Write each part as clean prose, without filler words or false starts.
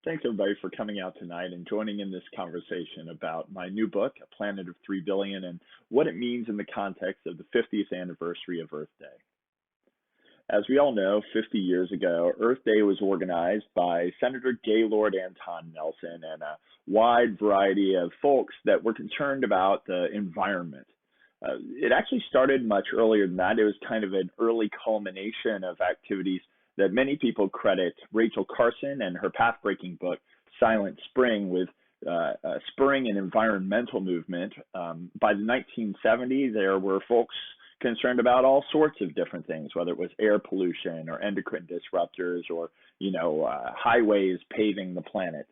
Thanks everybody for coming out tonight and joining in this conversation about my new book, A Planet of 3 Billion, and what it means in the context of the 50th anniversary of Earth Day. As we all know, 50 years ago, Earth Day was organized by Senator Gaylord Anton Nelson and a wide variety of folks that were concerned about the environment. It actually started much earlier than that. It was kind of an early culmination of activities that many people credit Rachel Carson and her path-breaking book, Silent Spring, with spurring an environmental movement. By the 1970s, there were folks concerned about all sorts of different things, whether it was air pollution or endocrine disruptors or, highways paving the planet.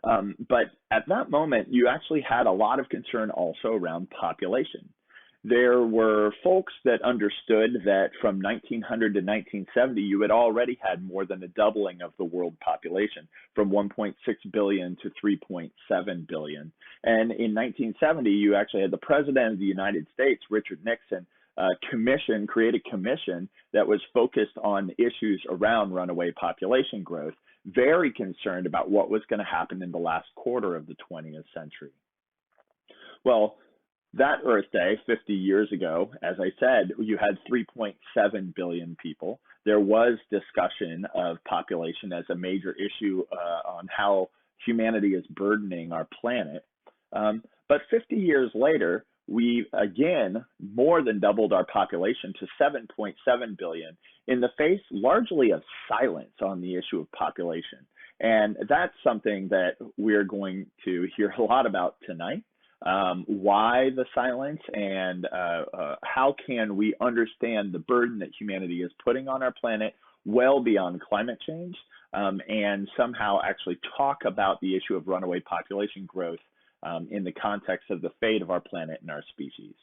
But at that moment, you actually had a lot of concern also around population. There were folks that understood that from 1900 to 1970, you had already had more than a doubling of the world population, from 1.6 billion to 3.7 billion. And in 1970, you actually had the President of the United States, Richard Nixon, create a commission that was focused on issues around runaway population growth, very concerned about what was going to happen in the last quarter of the 20th century. Well, that Earth Day, 50 years ago, as I said, you had 3.7 billion people. There was discussion of population as a major issue on how humanity is burdening our planet. But 50 years later, we again more than doubled our population to 7.7 billion in the face largely of silence on the issue of population. And that's something that we're going to hear a lot about tonight. Why the silence, and how can we understand the burden that humanity is putting on our planet well beyond climate change, and somehow actually talk about the issue of runaway population growth in the context of the fate of our planet and our species.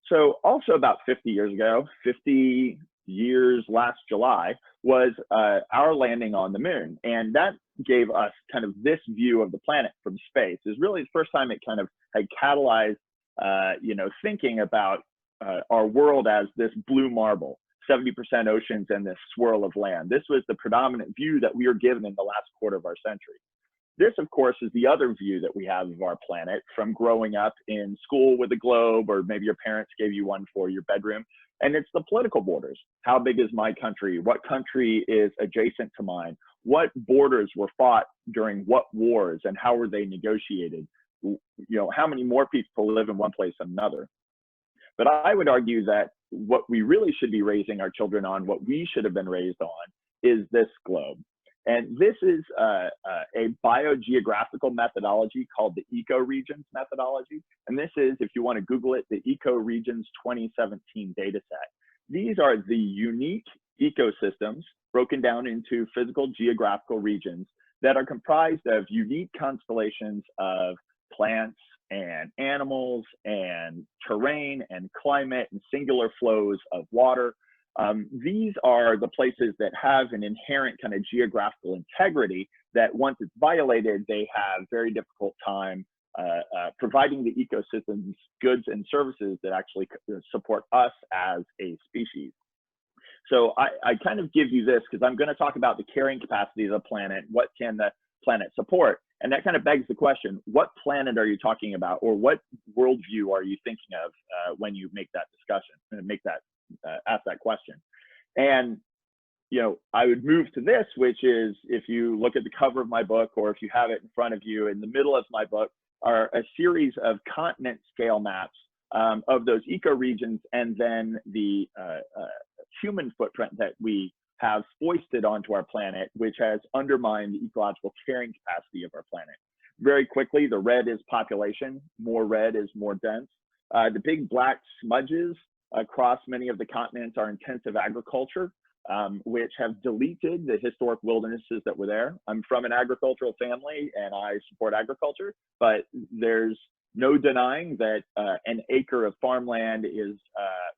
So also about 50 years ago, 50 years last July, was our landing on the moon. And that gave us kind of this view of the planet from space. It was really the first time it kind of had catalyzed, thinking about our world as this blue marble, 70% oceans and this swirl of land. This was the predominant view that we were given in the last quarter of our century. This, of course, is the other view that we have of our planet from growing up in school with a globe, or maybe your parents gave you one for your bedroom. And it's the political borders. How big is my country? What country is adjacent to mine? What borders were fought during what wars, and how were they negotiated? How many more people live in one place than another? But I would argue that what we really should be raising our children on, what we should have been raised on, is this globe. And this is a biogeographical methodology called the ecoregions methodology. And this is, if you want to Google it, the ecoregions 2017 data set. These are the unique ecosystems broken down into physical geographical regions that are comprised of unique constellations of plants and animals and terrain and climate and singular flows of water. These are the places that have an inherent kind of geographical integrity that once it's violated, they have very difficult time providing the ecosystem's goods and services that actually support us as a species. So I kind of give you this because I'm going to talk about the carrying capacity of the planet. What can the planet support? And that kind of begs the question, what planet are you talking about, or what worldview are you thinking of when you make that discussion and ask that question? And I would move to this, which is, if you look at the cover of my book, or if you have it in front of you, in the middle of my book are a series of continent scale maps of those ecoregions, and then the human footprint that we have foisted onto our planet, which has undermined the ecological carrying capacity of our planet. Very quickly, the red is population. More red is more dense. The big black smudges across many of the continents are intensive agriculture, which have deleted the historic wildernesses that were there. I'm from an agricultural family and I support agriculture, but there's no denying that an acre of farmland is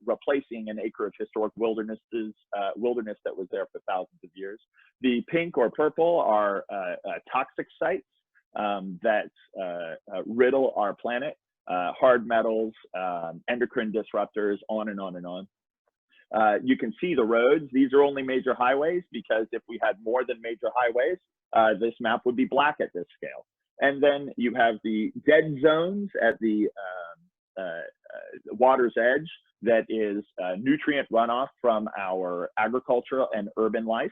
replacing an acre of historic wilderness that was there for thousands of years. The pink or purple are toxic sites that riddle our planet. Hard metals, endocrine disruptors, on and on and on. You can see the roads. These are only major highways, because if we had more than major highways, this map would be black at this scale. And then you have the dead zones at the water's edge, that is nutrient runoff from our agricultural and urban life.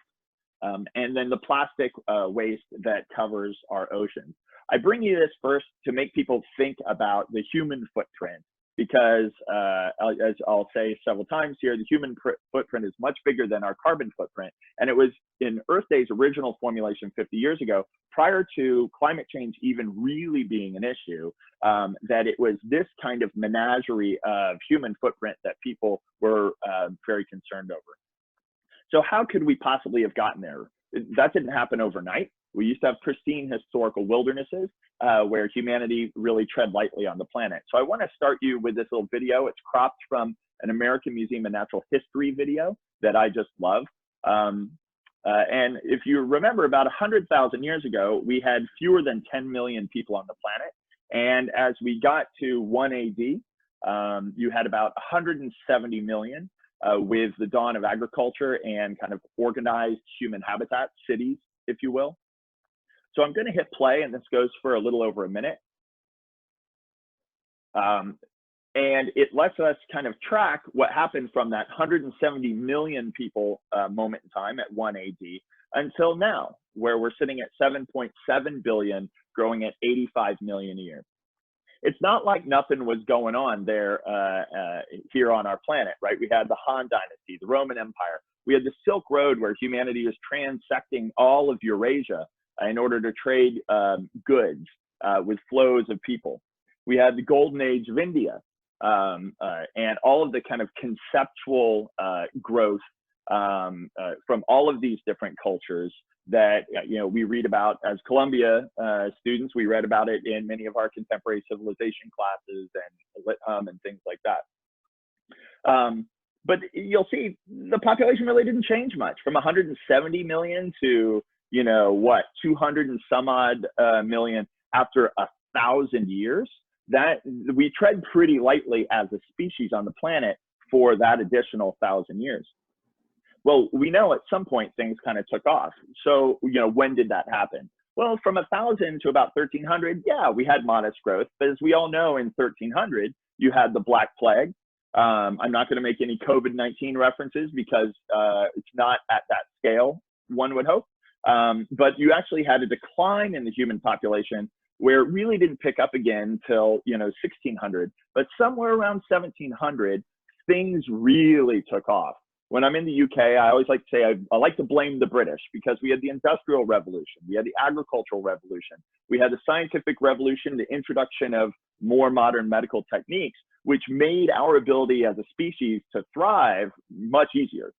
And then the plastic waste that covers our oceans. I bring you this first to make people think about the human footprint, because as I'll say several times here, the human footprint is much bigger than our carbon footprint. And it was in Earth Day's original formulation 50 years ago, prior to climate change even really being an issue, that it was this kind of menagerie of human footprint that people were very concerned over. So how could we possibly have gotten there? That didn't happen overnight. We used to have pristine historical wildernesses where humanity really tread lightly on the planet. So I want to start you with this little video. It's cropped from an American Museum of Natural History video that I just love. And if you remember, about 100,000 years ago, we had fewer than 10 million people on the planet. And as we got to 1 AD, you had about 170 million. With the dawn of agriculture and kind of organized human habitat, cities, if you will. So I'm going to hit play, and this goes for a little over a minute. And it lets us kind of track what happened from that 170 million people moment in time at 1 AD until now, where we're sitting at 7.7 billion, growing at 85 million a year. It's not like nothing was going on there here on our planet, right? We had the Han Dynasty, the Roman Empire. We had the Silk Road, where humanity was transecting all of Eurasia in order to trade goods with flows of people. We had the Golden Age of India and all of the kind of conceptual growth from all of these different cultures that we read about as Columbia students. We read about it in many of our contemporary civilization classes and Lit Hum and things like that. But you'll see the population really didn't change much from 170 million to 200 and some odd million after 1,000 years. That we tread pretty lightly as a species on the planet for that additional 1,000 years. Well, we know at some point things kind of took off. So, when did that happen? Well, from 1,000 to about 1,300, yeah, we had modest growth. But as we all know, in 1,300, you had the Black Plague. I'm not going to make any COVID-19 references because it's not at that scale, one would hope. But you actually had a decline in the human population where it really didn't pick up again till 1,600. But somewhere around 1,700, things really took off. When I'm in the UK, I always like to say I like to blame the British, because we had the Industrial Revolution, we had the Agricultural Revolution, we had the Scientific Revolution, the introduction of more modern medical techniques, which made our ability as a species to thrive much easier.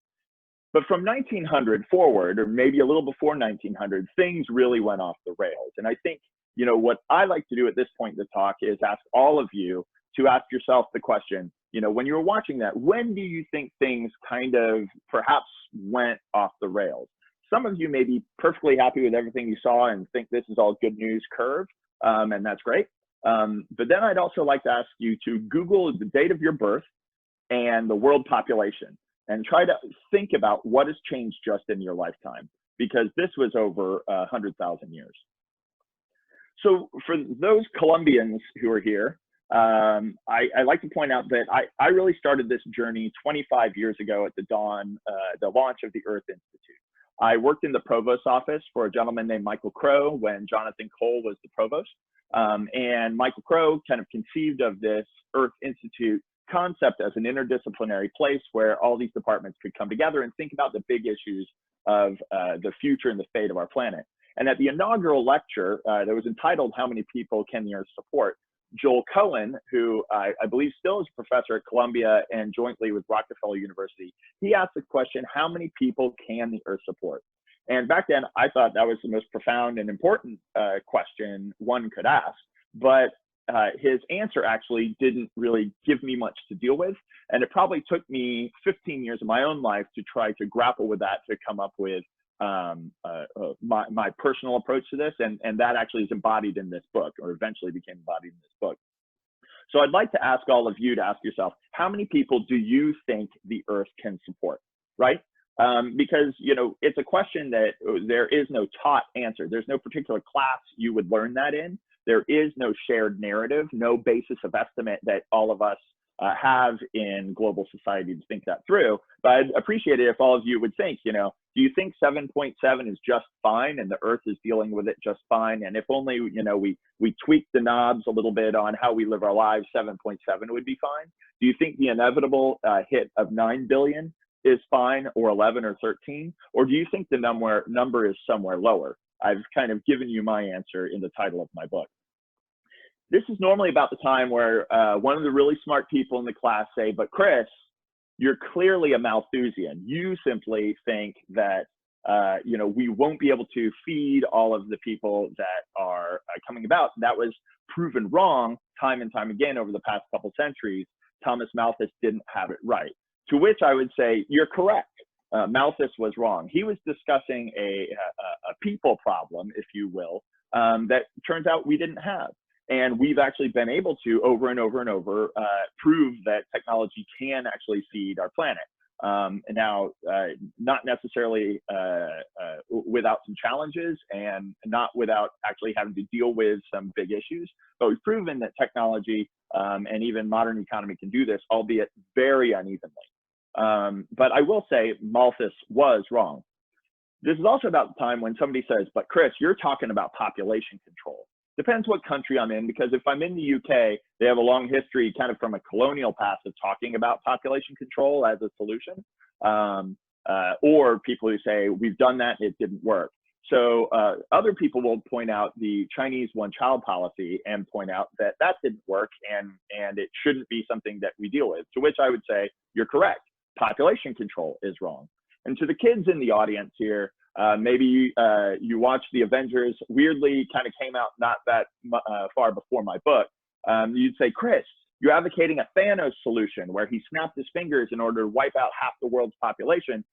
But from 1900 forward, or maybe a little before 1900, things really went off the rails. And I think, what I like to do at this point in the talk is ask all of you to ask yourself the question, when you were watching that, when do you think things kind of perhaps went off the rails? Some of you may be perfectly happy with everything you saw and think this is all good news curve, and that's great. But then I'd also like to ask you to Google the date of your birth and the world population and try to think about what has changed just in your lifetime, because this was over 100,000 years. So for those Columbians who are here, I like to point out that I really started this journey 25 years ago at the launch of the Earth Institute. I worked in the provost office for a gentleman named Michael Crow when Jonathan Cole was the provost. And Michael Crow kind of conceived of this Earth Institute concept as an interdisciplinary place where all these departments could come together and think about the big issues of the future and the fate of our planet. And at the inaugural lecture that was entitled, "How Many People Can the Earth Support?" Joel Cohen, who I believe still is a professor at Columbia and jointly with Rockefeller University, he asked the question, how many people can the Earth support? And back then, I thought that was the most profound and important question one could ask. But his answer actually didn't really give me much to deal with. And it probably took me 15 years of my own life to try to grapple with that, to come up with my personal approach to this, and that actually is embodied in this book, or eventually became embodied in this book. So I'd like to ask all of you to ask yourself, how many people do you think the Earth can support, right? Because, you know, it's a question that there is no taught answer. There's no particular class you would learn that in. There is no shared narrative, no basis of estimate that all of us have in global society to think that through. But I'd appreciate it if all of you would think, you know, do you think 7.7 is just fine and the Earth is dealing with it just fine? And if only, you know, we tweak the knobs a little bit on how we live our lives, 7.7 would be fine? Do you think the inevitable hit of 9 billion is fine, or 11 or 13? Or do you think the number is somewhere lower? I've kind of given you my answer in the title of my book. This is normally about the time where one of the really smart people in the class say, but Chris, you're clearly a Malthusian. You simply think that you know, we won't be able to feed all of the people that are coming about. That was proven wrong time and time again over the past couple centuries. Thomas Malthus didn't have it right. To which I would say, you're correct. Malthus was wrong. He was discussing a people problem, if you will, that turns out we didn't have. And we've actually been able to, over and over and over, prove that technology can actually feed our planet. And now, not necessarily without some challenges and not without actually having to deal with some big issues, but we've proven that technology and even modern economy can do this, albeit very unevenly. But I will say Malthus was wrong. This is also about the time when somebody says, but Chris, you're talking about population control. Depends what country I'm in, because if I'm in the UK, they have a long history kind of from a colonial past of talking about population control as a solution. Or people who say, we've done that, it didn't work. So other people will point out the Chinese one-child policy and point out that that didn't work and it shouldn't be something that we deal with. To which I would say, you're correct. Population control is wrong. And to the kids in the audience here, maybe you watched the Avengers, weirdly kind of came out not that far before my book. You'd say, Chris, you're advocating a Thanos solution where he snapped his fingers in order to wipe out half the world's population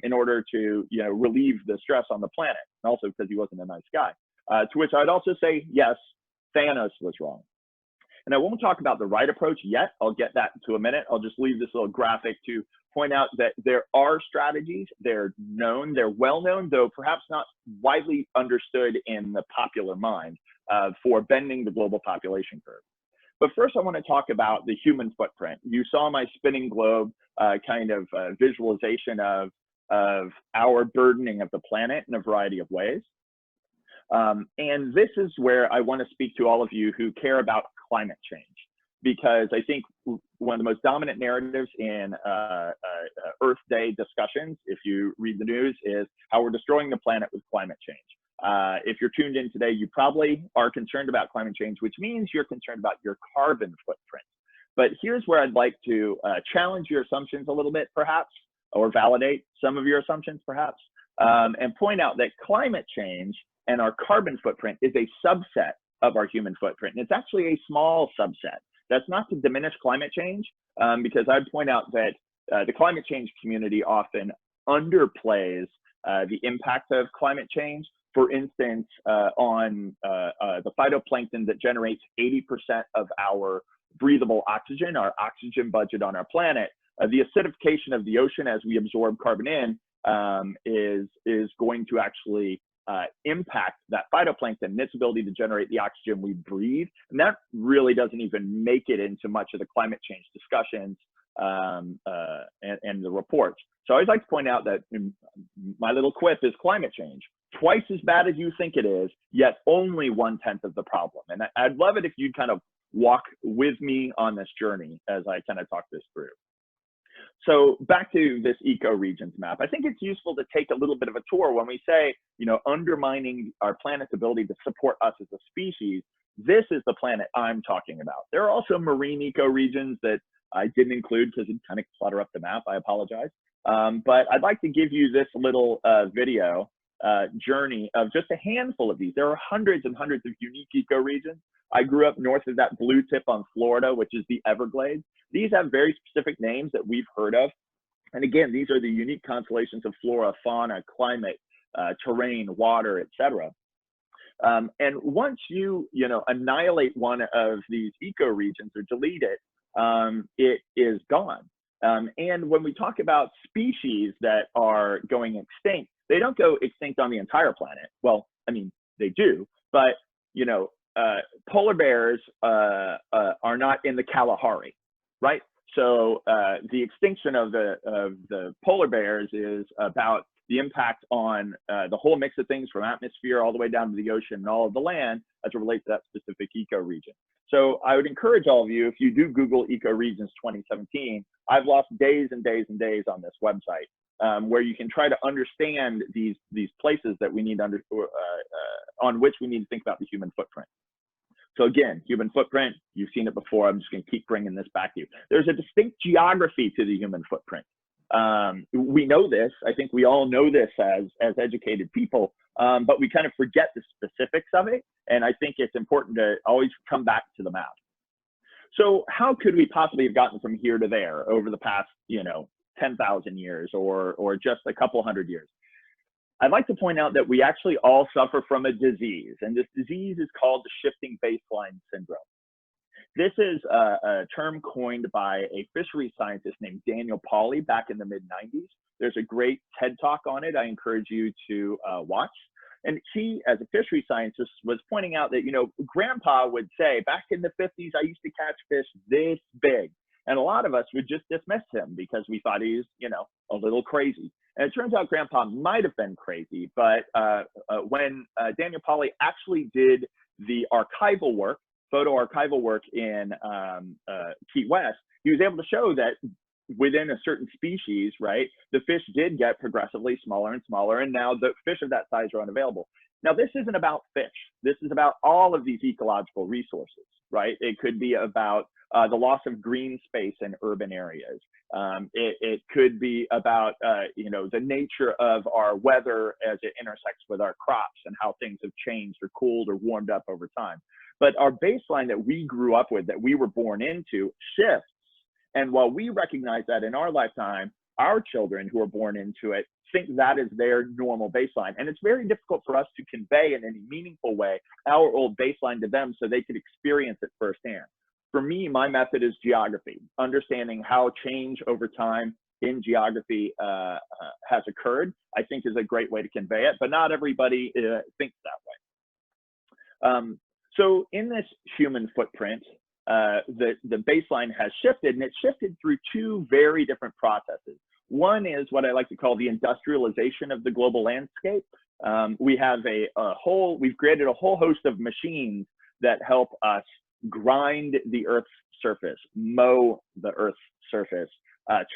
in order to, you know, relieve the stress on the planet, and also because he wasn't a nice guy. To which I'd also say, yes, Thanos was wrong. And I won't talk about the right approach yet. I'll get that into a minute. I'll just leave this little graphic to point out that there are strategies. They're known, they're well known, though perhaps not widely understood in the popular mind for bending the global population curve. But first, I want to talk about the human footprint. You saw my spinning globe kind of visualization of our burdening of the planet in a variety of ways. And this is where I want to speak to all of you who care about climate change, because I think one of the most dominant narratives in Earth Day discussions, if you read the news, is how we're destroying the planet with climate change. If you're tuned in today, you probably are concerned about climate change, which means you're concerned about your carbon footprint. But here's where I'd like to challenge your assumptions a little bit, perhaps, or validate some of your assumptions, perhaps, and point out that climate change and our carbon footprint is a subset of our human footprint. And it's actually a small subset. That's not to diminish climate change, because I'd point out that the climate change community often underplays the impact of climate change. For instance, on the phytoplankton that generates 80% of our breathable oxygen, our oxygen budget on our planet, the acidification of the ocean as we absorb carbon in is going to actually impact that phytoplankton and its ability to generate the oxygen we breathe. And that really doesn't even make it into much of the climate change discussions and the reports. So I always like to point out that my little quip is climate change. Twice as bad as you think it is, yet only 1/10 of the problem. And I'd love it if you'd kind of walk with me on this journey as I kind of talk this through. So back to this eco-regions map, I think it's useful to take a little bit of a tour when we say, you know, undermining our planet's ability to support us as a species. This is the planet I'm talking about. There are also marine eco-regions that I didn't include because it kind of clutter up the map. I apologize. But I'd like to give you this little video journey of just a handful of these. There are hundreds and hundreds of unique eco-regions. I grew up north of that blue tip on Florida, which is the Everglades. These have very specific names that we've heard of. And again, these are the unique constellations of flora, fauna, climate, terrain, water, etc. And once you annihilate one of these ecoregions or delete it, it is gone. And when we talk about species that are going extinct, they don't go extinct on the entire planet. Well, I mean, they do, but polar bears are not in the Kalahari, right? So the extinction of the polar bears is about the impact on the whole mix of things from atmosphere all the way down to the ocean and all of the land as it relates to that specific ecoregion. So I would encourage all of you, if you do Google ecoregions 2017, I've lost days and days and days on this website where you can try to understand these places that we need on which we need to think about the human footprint. So again, human footprint, you've seen it before. I'm just going to keep bringing this back to you. There's a distinct geography to the human footprint. We know this. I think we all know this as educated people, but we kind of forget the specifics of it. And I think it's important to always come back to the map. So how could we possibly have gotten from here to there over the past, 10,000 years or just a couple hundred years? I'd like to point out that we actually all suffer from a disease, and this disease is called the shifting baseline syndrome. This is a term coined by a fisheries scientist named Daniel Pauly back in the mid-90s. There's a great TED Talk on it I encourage you to watch. And he, as a fisheries scientist, was pointing out that, Grandpa would say, back in the 50s, I used to catch fish this big. And a lot of us would just dismiss him because we thought he was, a little crazy. And it turns out Grandpa might have been crazy, but when Daniel Pauly actually did the archival work, photo archival work in Key West, he was able to show that within a certain species, right, the fish did get progressively smaller and smaller, and now the fish of that size are unavailable. Now, this isn't about fish. This is about all of these ecological resources, right? It could be about the loss of green space in urban areas. It could be about, the nature of our weather as it intersects with our crops and how things have changed or cooled or warmed up over time. But our baseline that we grew up with, that we were born into, shifts. And while we recognize that in our lifetime, our children who are born into it think that is their normal baseline. And it's very difficult for us to convey in any meaningful way our old baseline to them so they could experience it firsthand. For me, my method is geography. Understanding how change over time in geography has occurred, I think, is a great way to convey it, but not everybody thinks that way. So in this human footprint, the baseline has shifted, and it's shifted through two very different processes. One is what I like to call the industrialization of the global landscape. We have we've created a whole host of machines that help us grind the Earth's surface, mow the Earth's surface,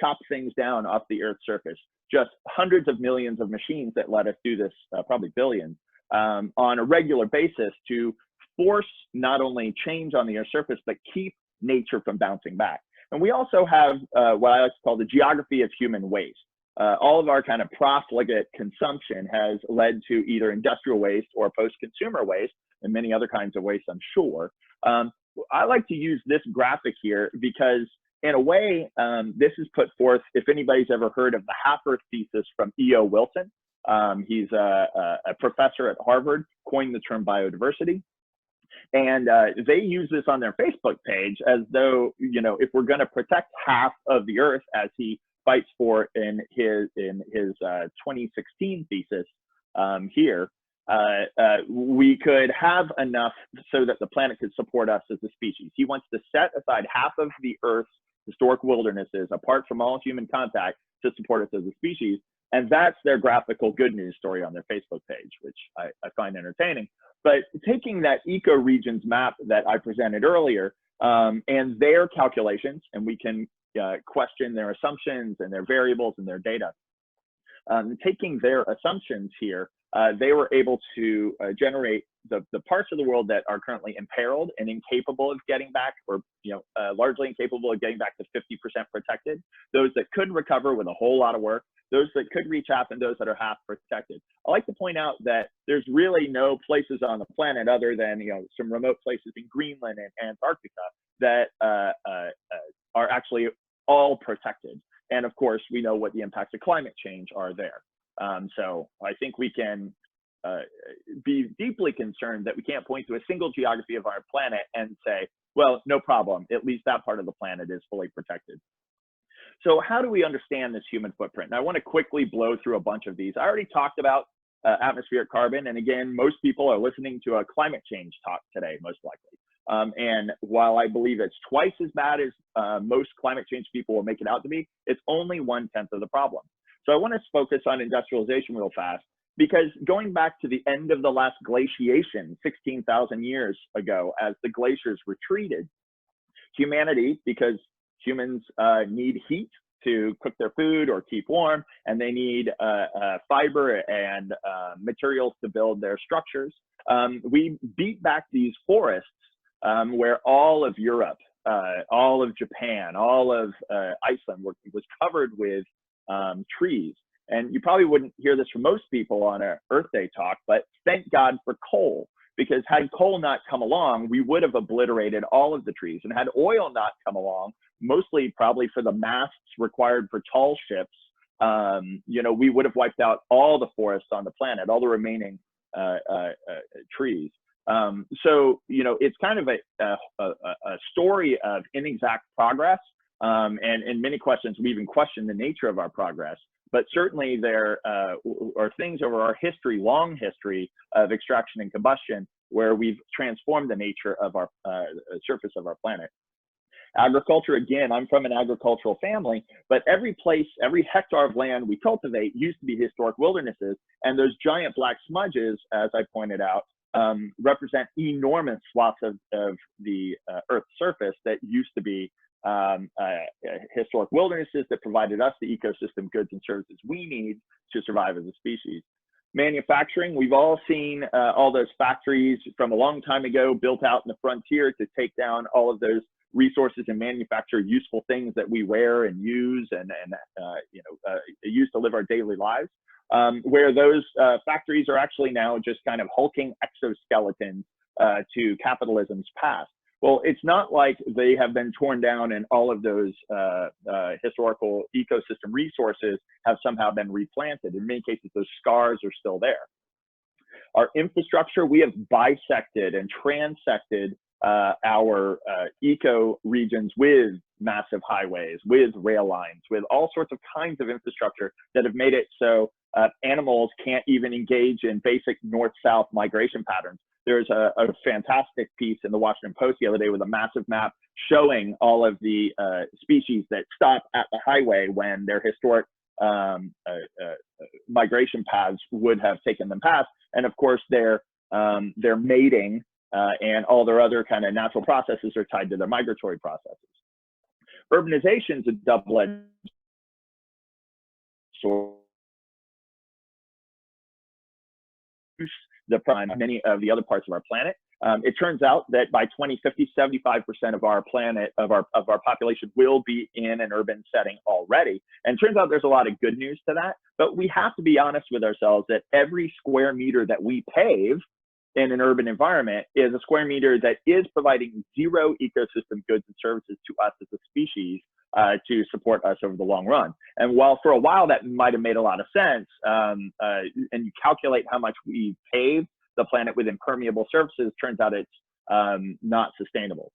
chop things down off the Earth's surface. Just hundreds of millions of machines that let us do this, probably billions, on a regular basis to force not only change on the Earth's surface, but keep nature from bouncing back. And we also have what I like to call the geography of human waste. All of our kind of profligate consumption has led to either industrial waste or post-consumer waste, and many other kinds of waste, I'm sure. I like to use this graphic here because, in a way, this is put forth, if anybody's ever heard of the half-Earth thesis from E.O. Wilson. He's a professor at Harvard, coined the term biodiversity. And they use this on their Facebook page as though, if we're going to protect half of the Earth, as he fights for in his 2016 thesis here, we could have enough so that the planet could support us as a species. He wants to set aside half of the Earth's historic wildernesses apart from all human contact to support us as a species. And that's their graphical good news story on their Facebook page, which I find entertaining. But taking that ecoregions map that I presented earlier and their calculations, and we can question their assumptions and their variables and their data. Taking their assumptions here, they were able to generate the parts of the world that are currently imperiled and incapable of getting back, or largely incapable of getting back to 50% protected, those that could recover with a whole lot of work, those that could reach half, and those that are half protected. I like to point out that there's really no places on the planet other than some remote places in Greenland and Antarctica that are actually all protected. And of course, we know what the impacts of climate change are there. So I think we can be deeply concerned that we can't point to a single geography of our planet and say, well, no problem, at least that part of the planet is fully protected. So how do we understand this human footprint? And I want to quickly blow through a bunch of these. I already talked about atmospheric carbon. And again, most people are listening to a climate change talk today, most likely. And while I believe it's twice as bad as most climate change people will make it out to be, it's only 1/10 of the problem. So I want to focus on industrialization real fast, because going back to the end of the last glaciation, 16,000 years ago, as the glaciers retreated, humanity, because humans need heat to cook their food or keep warm, and they need fiber and materials to build their structures. We beat back these forests where all of Europe, all of Japan, all of Iceland was covered with trees. And you probably wouldn't hear this from most people on an Earth Day talk, but thank God for coal, because had coal not come along, we would have obliterated all of the trees. And had oil not come along, mostly probably for the masts required for tall ships, you know, we would have wiped out all the forests on the planet, all the remaining trees. So, you know, it's kind of a story of inexact progress. And in many questions, we even question the nature of our progress. But certainly there are things over our history, long history of extraction and combustion, where we've transformed the nature of our surface of our planet. Agriculture, again, I'm from an agricultural family, but every place, every hectare of land we cultivate used to be historic wildernesses. And those giant black smudges, as I pointed out, represent enormous swaths of the Earth's surface that used to be historic wildernesses that provided us the ecosystem goods and services we need to survive as a species. Manufacturing, we've all seen all those factories from a long time ago built out in the frontier to take down all of those resources and manufacture useful things that we wear and use and use to live our daily lives, where those factories are actually now just kind of hulking exoskeletons to capitalism's past. Well, it's not like they have been torn down and all of those historical ecosystem resources have somehow been replanted. In many cases, those scars are still there. Our infrastructure, we have bisected and transected our eco regions with massive highways, with rail lines, with all sorts of kinds of infrastructure that have made it so animals can't even engage in basic north-south migration patterns. There's a fantastic piece in the Washington Post the other day with a massive map showing all of the species that stop at the highway when their historic migration paths would have taken them past. And of course, their mating and all their other kind of natural processes are tied to their migratory processes. Urbanization is a double-edged sword. The prime many of the other parts of our planet. It turns out that by 2050, 75% of our planet, of our population will be in an urban setting already. And it turns out there's a lot of good news to that, but we have to be honest with ourselves that every square meter that we pave in an urban environment is a square meter that is providing zero ecosystem goods and services to us as a species to support us over the long run. And while for a while that might have made a lot of sense, and you calculate how much we pave the planet with impermeable surfaces, turns out it's not sustainable.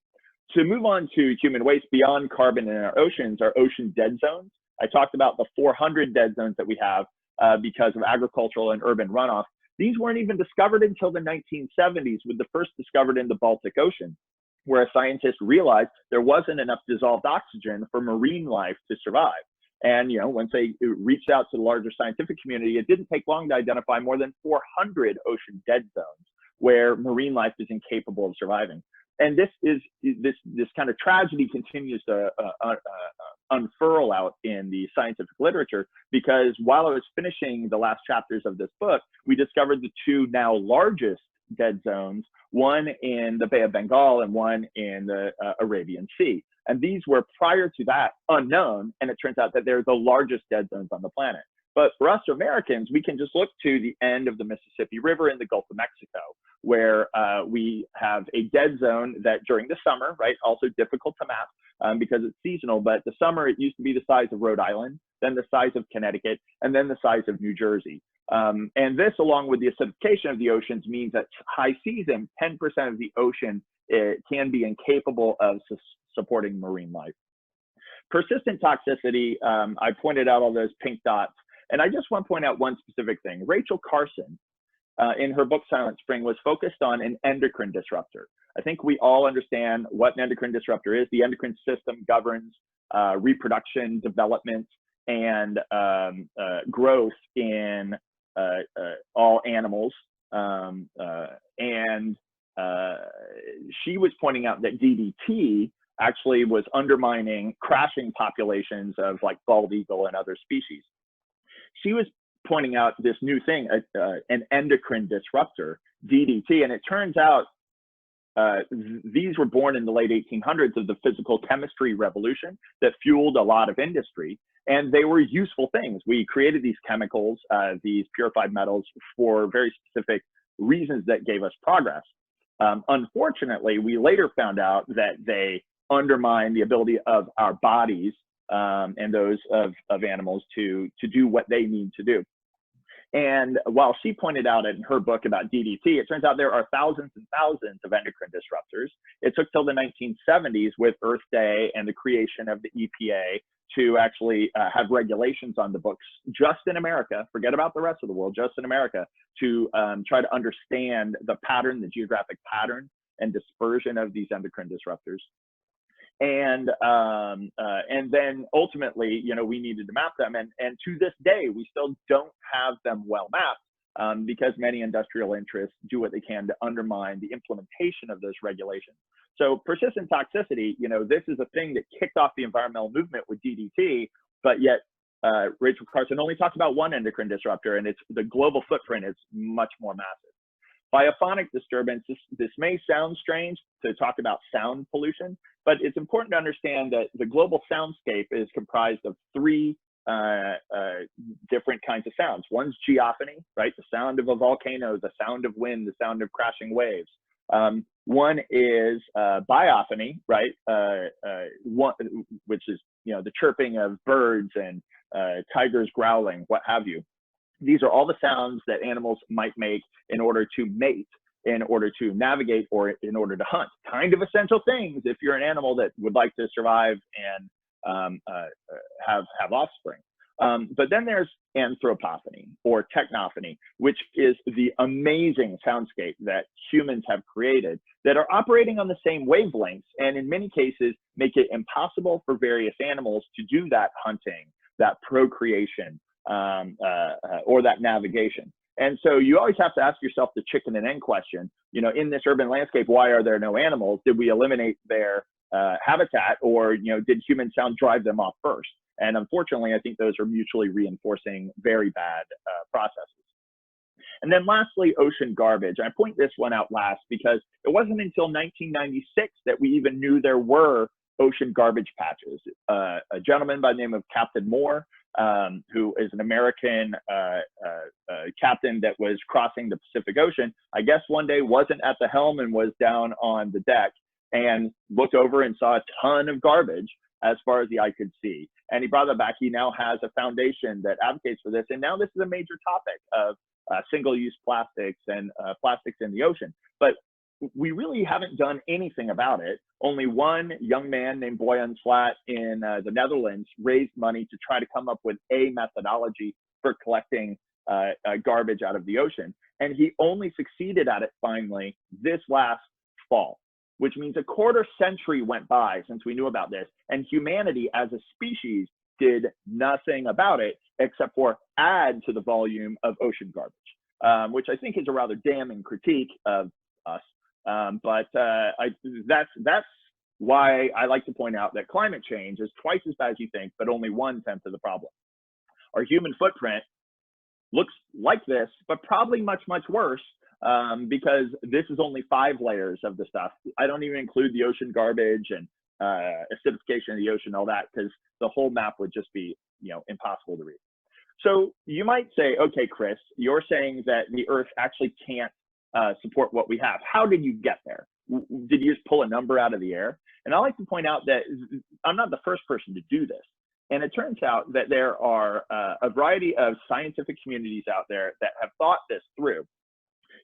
To move on to human waste beyond carbon in our ocean dead zones. I talked about the 400 dead zones that we have because of agricultural and urban runoff. These weren't even discovered until the 1970s, with the first discovered in the Baltic Ocean, where scientists realized there wasn't enough dissolved oxygen for marine life to survive. And, you know, once they reached out to the larger scientific community, it didn't take long to identify more than 400 ocean dead zones where marine life is incapable of surviving. And this kind of tragedy continues to unfurl out in the scientific literature, because while I was finishing the last chapters of this book, we discovered the two now largest dead zones, one in the Bay of Bengal and one in the Arabian Sea. And these were prior to that unknown, and it turns out that they're the largest dead zones on the planet. But for us Americans, we can just look to the end of the Mississippi River in the Gulf of Mexico, where we have a dead zone that during the summer, right, also difficult to map because it's seasonal, but the summer it used to be the size of Rhode Island. then the size of Connecticut, and then the size of New Jersey. And this, along with the acidification of the oceans, means that high seas and 10% of the ocean can be incapable of supporting marine life. Persistent toxicity, I pointed out all those pink dots, and I just want to point out one specific thing. Rachel Carson, in her book Silent Spring, was focused on an endocrine disruptor. I think we all understand what an endocrine disruptor is. The endocrine system governs reproduction, development, and growth in all animals. She was pointing out that DDT actually was undermining crashing populations of like bald eagle and other species. She was pointing out this new thing, an endocrine disruptor, DDT, and it turns out these were born in the late 1800s of the physical chemistry revolution that fueled a lot of industry, and they were useful things. We created these chemicals, these purified metals, for very specific reasons that gave us progress. Unfortunately, we later found out that they undermine the ability of our bodies and those of animals to do what they need to do. And while she pointed out in her book about DDT, it turns out there are thousands and thousands of endocrine disruptors. It took till the 1970s with Earth Day and the creation of the EPA to actually have regulations on the books just in America, forget about the rest of the world, just in America, to try to understand the pattern, the geographic pattern and dispersion of these endocrine disruptors. And then ultimately, you know, we needed to map them, and to this day, we still don't have them well mapped because many industrial interests do what they can to undermine the implementation of those regulations. So persistent toxicity, you know, this is a thing that kicked off the environmental movement with DDT, but yet Rachel Carson only talks about one endocrine disruptor, and it's the global footprint is much more massive. Biophonic disturbance, this may sound strange to talk about sound pollution, but it's important to understand that the global soundscape is comprised of three different kinds of sounds. One's geophony, right? The sound of a volcano, the sound of wind, the sound of crashing waves. One is biophony, right? Which is, you know, the chirping of birds and tigers growling, what have you. These are all the sounds that animals might make in order to mate, in order to navigate, or in order to hunt. Kind of essential things if you're an animal that would like to survive and have offspring. But then there's anthropophony or technophony, which is the amazing soundscape that humans have created that are operating on the same wavelengths, and in many cases make it impossible for various animals to do that hunting, that procreation, or that navigation. And so you always have to ask yourself the chicken and egg question. You know, in this urban landscape, why are there no animals? Did we eliminate their habitat, or, you know, did human sound drive them off first? And unfortunately, I think those are mutually reinforcing very bad processes. And then lastly, ocean garbage. I point this one out last because it wasn't until 1996 that we even knew there were ocean garbage patches. A gentleman by the name of Captain Moore, who is an American captain that was crossing the Pacific Ocean, I guess one day wasn't at the helm and was down on the deck and looked over and saw a ton of garbage as far as the eye could see. And he brought that back. He now has a foundation that advocates for this. And now this is a major topic of single-use plastics and plastics in the ocean. But we really haven't done anything about it. Only one young man named Boyan Slat in the Netherlands raised money to try to come up with a methodology for collecting garbage out of the ocean. And he only succeeded at it finally this last fall, which means a quarter century went by since we knew about this. And humanity as a species did nothing about it except for add to the volume of ocean garbage, which I think is a rather damning critique of us. That's why I like to point out that climate change is twice as bad as you think, but only 1/10 of the problem. Our human footprint looks like this, but probably much, much worse, because this is only 5 layers of the stuff. I don't even include the ocean garbage and acidification of the ocean, all that, because the whole map would just be, you know, impossible to read. So you might say, okay, Chris, you're saying that the Earth actually can't support what we have. How did you get there? Did you just pull a number out of the air? And I like to point out that I'm not the first person to do this. And it turns out that there are a variety of scientific communities out there that have thought this through,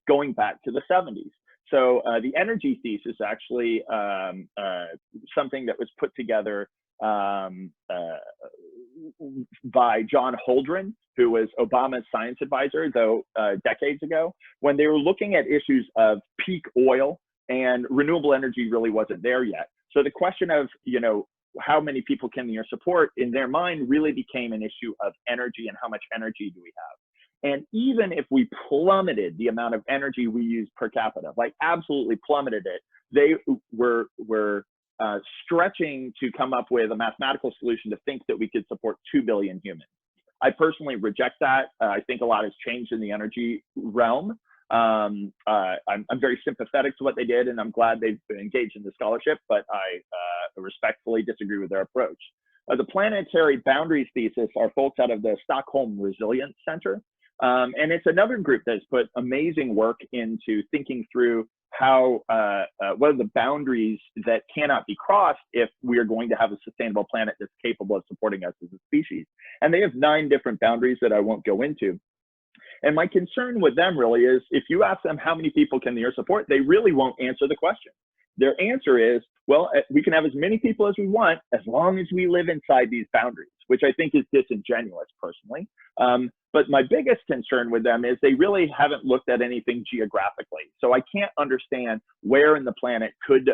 going back to the 70s. So the energy thesis actually something that was put together by John Holdren, who was Obama's science advisor, though decades ago, when they were looking at issues of peak oil, and renewable energy really wasn't there yet. So the question of, how many people can the earth support in their mind really became an issue of energy and how much energy do we have. And even if we plummeted the amount of energy we use per capita, like absolutely plummeted it, they were stretching to come up with a mathematical solution to think that we could support 2 billion humans. I personally reject that. I think a lot has changed in the energy realm. I'm very sympathetic to what they did, and I'm glad they've been engaged in the scholarship, but I respectfully disagree with their approach. The planetary boundaries thesis are folks out of the Stockholm Resilience Center. And it's another group that's put amazing work into thinking through how, what are the boundaries that cannot be crossed if we are going to have a sustainable planet that's capable of supporting us as a species. And they have 9 different boundaries that I won't go into. And my concern with them really is, if you ask them how many people can the earth support, they really won't answer the question. Their answer is, well, we can have as many people as we want as long as we live inside these boundaries, which I think is disingenuous personally. But my biggest concern with them is they really haven't looked at anything geographically. So I can't understand where in the planet could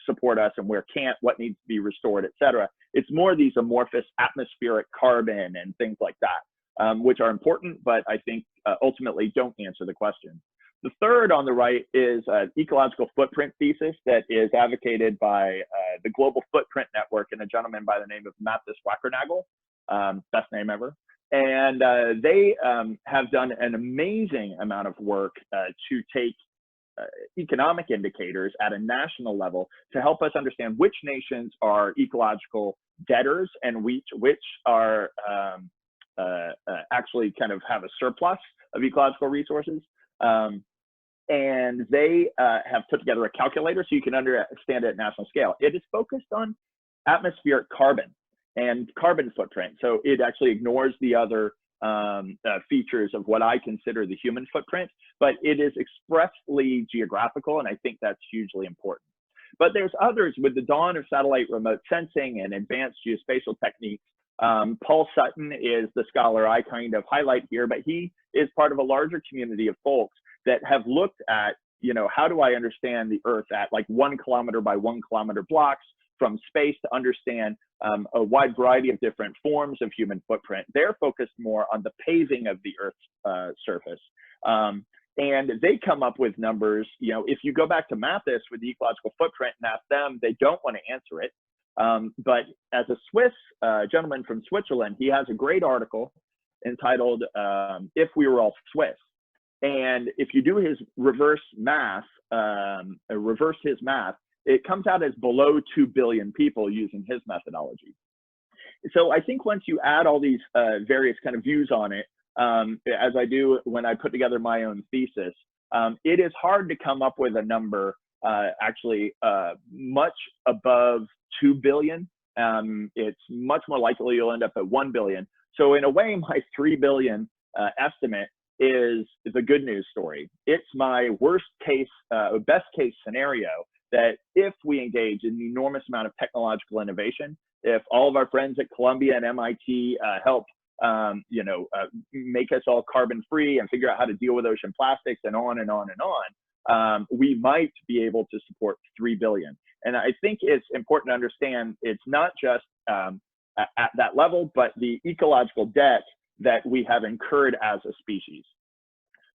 support us and where can't, what needs to be restored, et cetera. It's more these amorphous atmospheric carbon and things like that, which are important, but I think ultimately don't answer the question. The third on the right is an ecological footprint thesis that is advocated by the Global Footprint Network and a gentleman by the name of Mathis Wackernagel, best name ever. And they have done an amazing amount of work to take economic indicators at a national level to help us understand which nations are ecological debtors and which are actually kind of have a surplus of ecological resources. And they have put together a calculator so you can understand it at national scale. It is focused on atmospheric carbon and carbon footprint. So it actually ignores the other features of what I consider the human footprint, but it is expressly geographical, and I think that's hugely important. But there's others. With the dawn of satellite remote sensing and advanced geospatial techniques, Paul Sutton is the scholar I kind of highlight here, but he is part of a larger community of folks that have looked at, how do I understand the Earth at like 1 kilometer by 1 kilometer blocks from space to understand a wide variety of different forms of human footprint. They're focused more on the paving of the Earth's surface. And they come up with numbers, if you go back to Mathis with the ecological footprint and ask them, they don't want to answer it. But as a Swiss gentleman from Switzerland, he has a great article entitled, If We Were All Swiss. And if you do his reverse his math, it comes out as below 2 billion people using his methodology. So I think once you add all these various kind of views on it, as I do when I put together my own thesis, it is hard to come up with a number actually much above 2 billion. It's much more likely you'll end up at 1 billion. So in a way, my 3 billion estimate is a good news story. It's my worst case, best case scenario that if we engage in an enormous amount of technological innovation, if all of our friends at Columbia and MIT help, make us all carbon free and figure out how to deal with ocean plastics and on and on and on, we might be able to support 3 billion. And I think it's important to understand it's not just at that level, but the ecological debt that we have incurred as a species.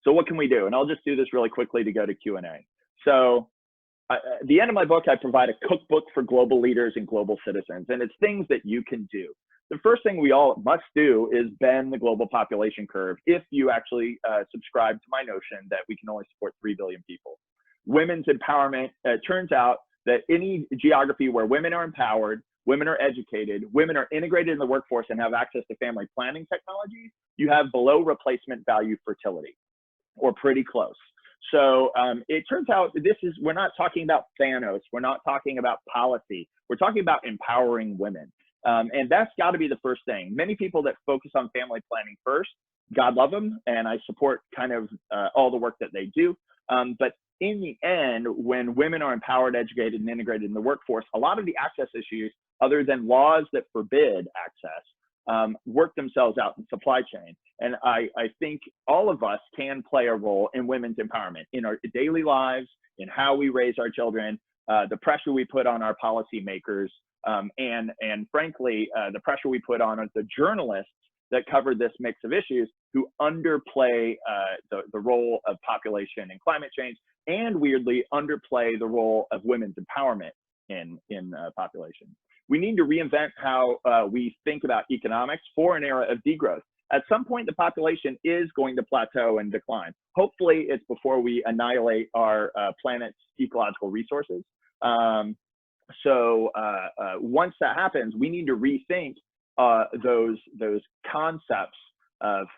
So what can we do? And I'll just do this really quickly to go to Q&A. So at the end of my book, I provide a cookbook for global leaders and global citizens, and it's things that you can do. The first thing we all must do is bend the global population curve if you actually subscribe to my notion that we can only support 3 billion people. Women's empowerment, it turns out that any geography where women are empowered, women are educated, women are integrated in the workforce and have access to family planning technologies, you have below replacement value fertility, or pretty close. So it turns out we're not talking about Thanos, we're not talking about policy, we're talking about empowering women. And that's got to be the first thing. Many people that focus on family planning first, God love them, and I support kind of all the work that they do. But in the end, when women are empowered, educated, and integrated in the workforce, a lot of the access issues, other than laws that forbid access, work themselves out in supply chain. And I think all of us can play a role in women's empowerment in our daily lives, in how we raise our children, the pressure we put on our policymakers, and frankly, the pressure we put on the journalists that cover this mix of issues who underplay the role of population and climate change, and weirdly underplay the role of women's empowerment in population. We need to reinvent how we think about economics for an era of degrowth. At some point, the population is going to plateau and decline. Hopefully, it's before we annihilate our planet's ecological resources. So once that happens, we need to rethink those concepts of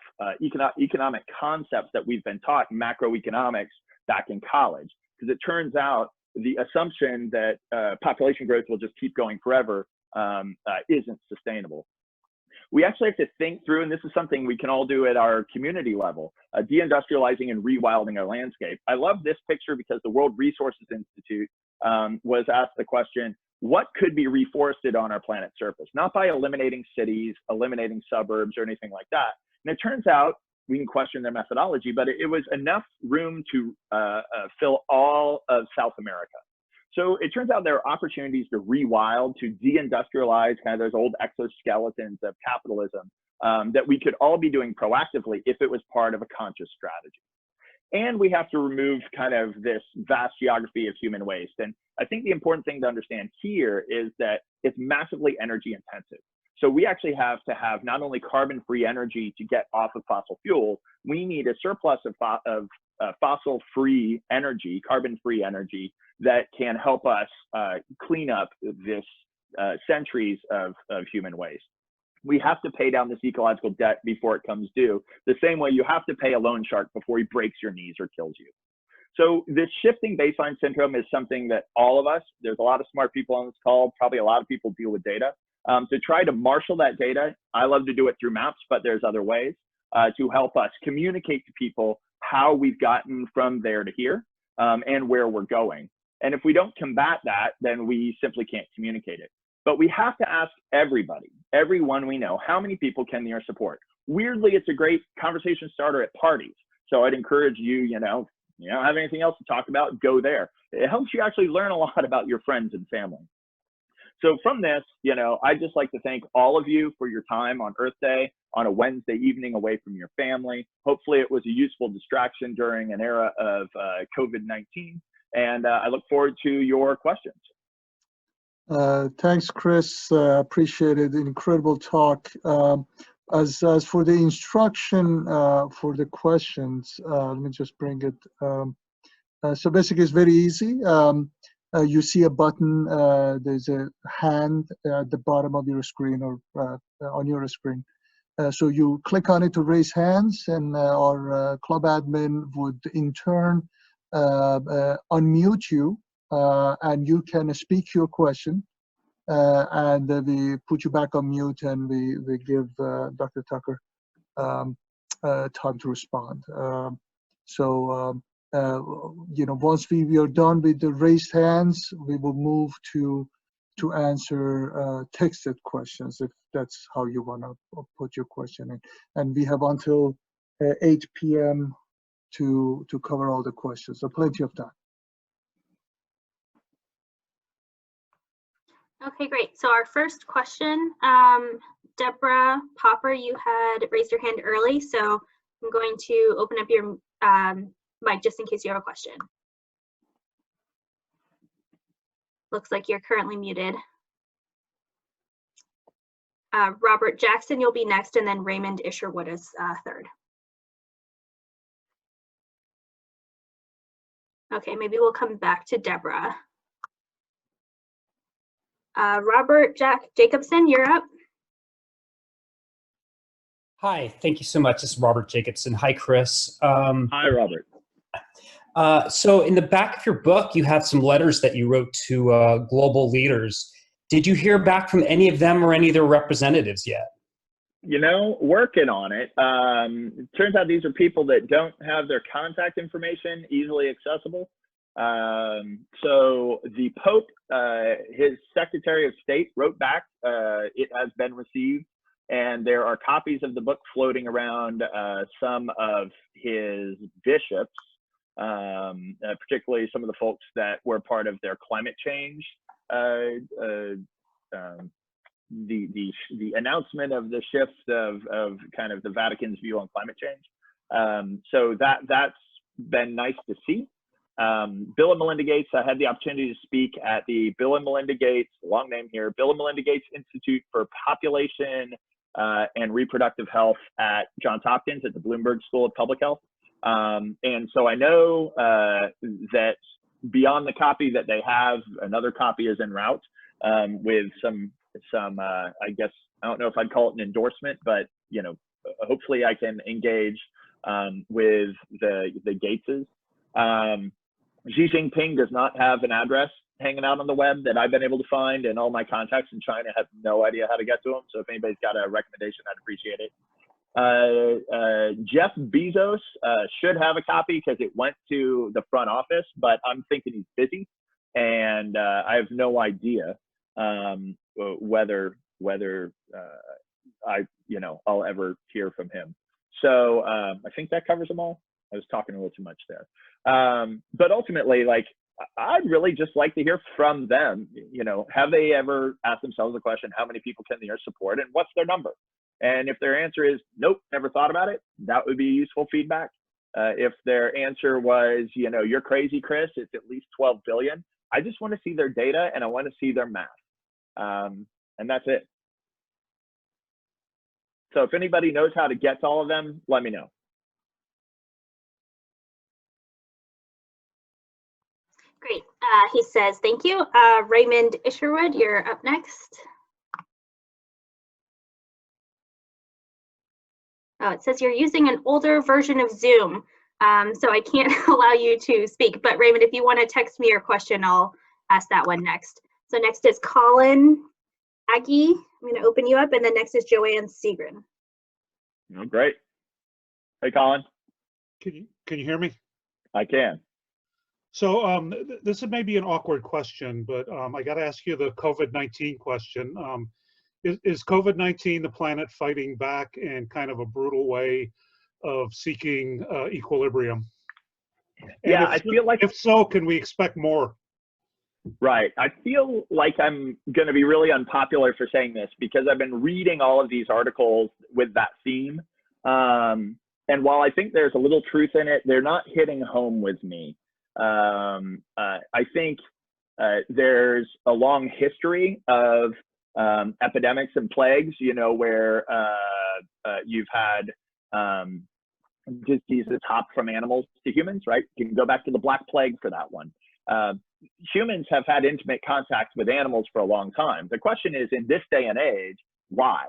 economic concepts that we've been taught in macroeconomics back in college. Because it turns out the assumption that population growth will just keep going forever isn't sustainable. We actually have to think through, and this is something we can all do at our community level, deindustrializing and rewilding our landscape. I love this picture because the World Resources Institute was asked the question, what could be reforested on our planet's surface? Not by eliminating cities, eliminating suburbs, or anything like that. And it turns out, we can question their methodology, but it was enough room to fill all of South America. So it turns out there are opportunities to rewild, to deindustrialize kind of those old exoskeletons of capitalism that we could all be doing proactively if it was part of a conscious strategy. And we have to remove kind of this vast geography of human waste. And I think the important thing to understand here is that it's massively energy intensive. So we actually have to have not only carbon-free energy to get off of fossil fuels, we need a surplus of fossil-free energy, carbon-free energy, that can help us clean up this centuries of human waste. We have to pay down this ecological debt before it comes due, the same way you have to pay a loan shark before he breaks your knees or kills you. So this shifting baseline syndrome is something that all of us, there's a lot of smart people on this call, probably a lot of people deal with data. To try to marshal that data, I love to do it through maps, but there's other ways to help us communicate to people how we've gotten from there to here and where we're going. And if we don't combat that, then we simply can't communicate it. But we have to ask everybody, everyone we know, how many people can they support? Weirdly, it's a great conversation starter at parties. So I'd encourage you, you don't have anything else to talk about, go there. It helps you actually learn a lot about your friends and family. So from this, I'd just like to thank all of you for your time on Earth Day, on a Wednesday evening away from your family. Hopefully it was a useful distraction during an era of COVID-19. And I look forward to your questions. Thanks, Chris. Appreciate it. Incredible talk. As for the instruction for the questions, let me just bring it. So basically, it's very easy. You see a button. There's a hand at the bottom of your screen or on your screen. So you click on it to raise hands, and our club admin would in turn unmute you, and you can speak your question, and we put you back on mute, and we give Dr. Tucker time to respond. Once we are done with the raised hands, we will move to answer texted questions, if that's how you want to put your question in. And we have until 8 p.m. to cover all the questions, so plenty of time. Okay, great. So our first question, Deborah Popper, you had raised your hand early, so I'm going to open up your mic just in case you have a question. Looks like you're currently muted. Robert Jackson, you'll be next, and then Raymond Isherwood is third. Okay, maybe we'll come back to Deborah. Robert Jacobson, you're up. Hi, thank you so much. This is Robert Jacobson. Hi, Chris. Hi, Robert. So in the back of your book, you have some letters that you wrote to global leaders. Did you hear back from any of them or any of their representatives yet? You know, working on it. It turns out these are people that don't have their contact information easily accessible. So the Pope, his Secretary of State wrote back, it has been received, and there are copies of the book floating around some of his bishops, particularly some of the folks that were part of their climate change the announcement of the shift of kind of the Vatican's view on climate change. So that's been nice to see. Bill and Melinda Gates, I had the opportunity to speak at the Bill and Melinda Gates, long name here, Bill and Melinda Gates Institute for Population and Reproductive Health at Johns Hopkins at the Bloomberg School of Public Health. And so I know that beyond the copy that they have, another copy is en route with some I guess, I don't know if I'd call it an endorsement, but, you know, hopefully I can engage with the Gateses. Xi Jinping does not have an address hanging out on the web that I've been able to find, and all my contacts in China have no idea how to get to him. So if anybody's got a recommendation, I'd appreciate it. Jeff Bezos should have a copy because it went to the front office, but I'm thinking he's busy, and I have no idea whether I'll ever hear from him. So I think that covers them all. I was talking a little too much there. But ultimately, like, I'd really just like to hear from them. You know, have they ever asked themselves the question, how many people can the Earth support and what's their number? And if their answer is, nope, never thought about it, that would be useful feedback. If their answer was, you know, you're crazy, Chris, it's at least 12 billion. I just want to see their data and I want to see their math. And that's it. So if anybody knows how to get to all of them, let me know. Great. He says, thank you. Raymond Isherwood, you're up next. Oh, it says you're using an older version of Zoom, so I can't allow you to speak. But Raymond, if you want to text me your question, I'll ask that one next. So next is Colin Aggie. I'm going to open you up, and then next is Joanne Segrin. Oh, great. Hey, Colin. Can you hear me? I can. So this may be an awkward question, but I got to ask you the COVID-19 question. Is COVID-19 the planet fighting back in kind of a brutal way of seeking equilibrium? Yeah, I feel like, if so, can we expect more? Right. I feel like I'm going to be really unpopular for saying this because I've been reading all of these articles with that theme. And while I think there's a little truth in it, they're not hitting home with me. I think there's a long history of epidemics and plagues, you know, where you've had diseases hop from animals to humans, right? You can go back to the Black Plague for that one. Humans have had intimate contact with animals for a long time. The question is, in this day and age, why?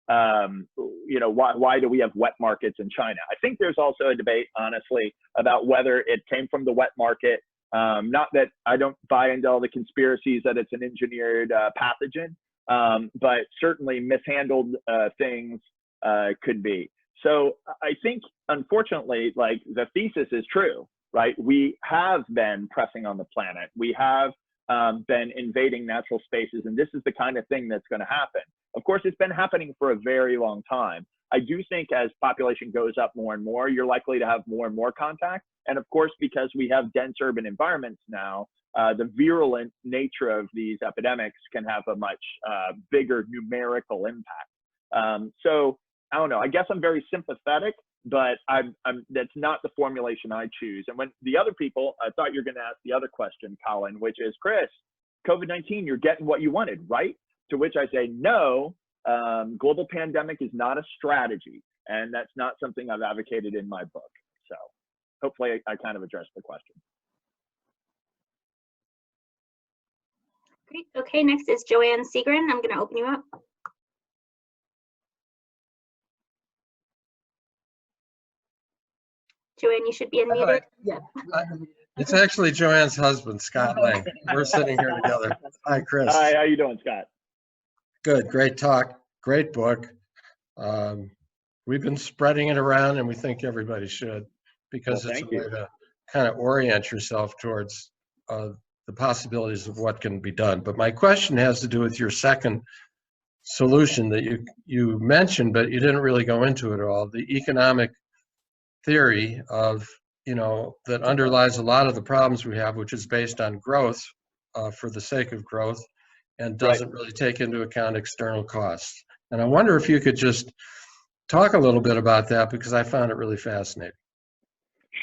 You know, why do we have wet markets in China? I think there's also a debate, honestly, about whether it came from the wet market. Not that I don't buy into all the conspiracies that it's an engineered pathogen, but certainly mishandled things could be. So I think, unfortunately, like, the thesis is true, right? We have been pressing on the planet. We have been invading natural spaces, and this is the kind of thing that's going to happen. Of course, it's been happening for a very long time. I do think as population goes up more and more, you're likely to have more and more contact. And of course, because we have dense urban environments now, the virulent nature of these epidemics can have a much bigger numerical impact. So I don't know, I guess I'm very sympathetic, but that's not the formulation I choose. And when the other people, I thought you're going to ask the other question, Colin, which is, Chris, COVID-19, you're getting what you wanted, right? To which I say, no, global pandemic is not a strategy. And that's not something I've advocated in my book. So hopefully I kind of addressed the question. Great. Okay, next is Joanne Segrin. I'm going to open you up. Joanne, you should be unmuted. Yeah, I'm unmuted. It's actually Joanne's husband, Scott Lang. We're sitting here together. Hi, Chris. Hi, how you doing, Scott? Good, great talk, great book. We've been spreading it around, and we think everybody should, because Well, it's a thank way you. to kind of orient yourself towards the possibilities of what can be done. But my question has to do with your second solution that you mentioned, but you didn't really go into it at all. The economic theory of, that underlies a lot of the problems we have, which is based on growth for the sake of growth, and doesn't really take into account external costs. And I wonder if you could just talk a little bit about that, because I found it really fascinating.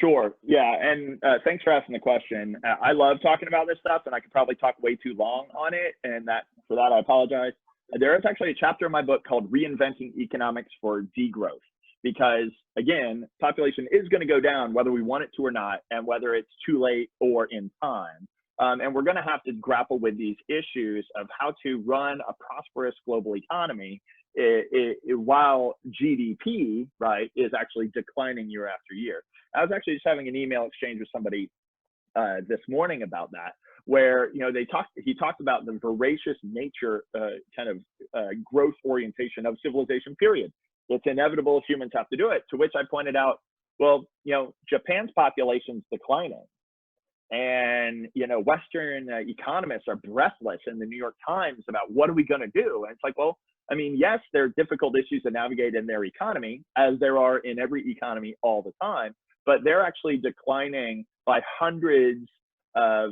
Sure. Yeah. And thanks for asking the question. I love talking about this stuff, and I could probably talk way too long on it. And for that, I apologize. There is actually a chapter in my book called Reinventing Economics for Degrowth, because again, population is going to go down whether we want it to or not, and whether it's too late or in time. And we're going to have to grapple with these issues of how to run a prosperous global economy while GDP, right, is actually declining year after year. I was actually just having an email exchange with somebody this morning about that, where he talked about the voracious nature, growth orientation of civilization. Period. It's inevitable if humans have to do it. To which I pointed out, well, Japan's population's declining, and Western economists are breathless in the New York Times about what are we going to do. And it's like, well, I mean, yes, there are difficult issues to navigate in their economy, as there are in every economy all the time, but they're actually declining by hundreds of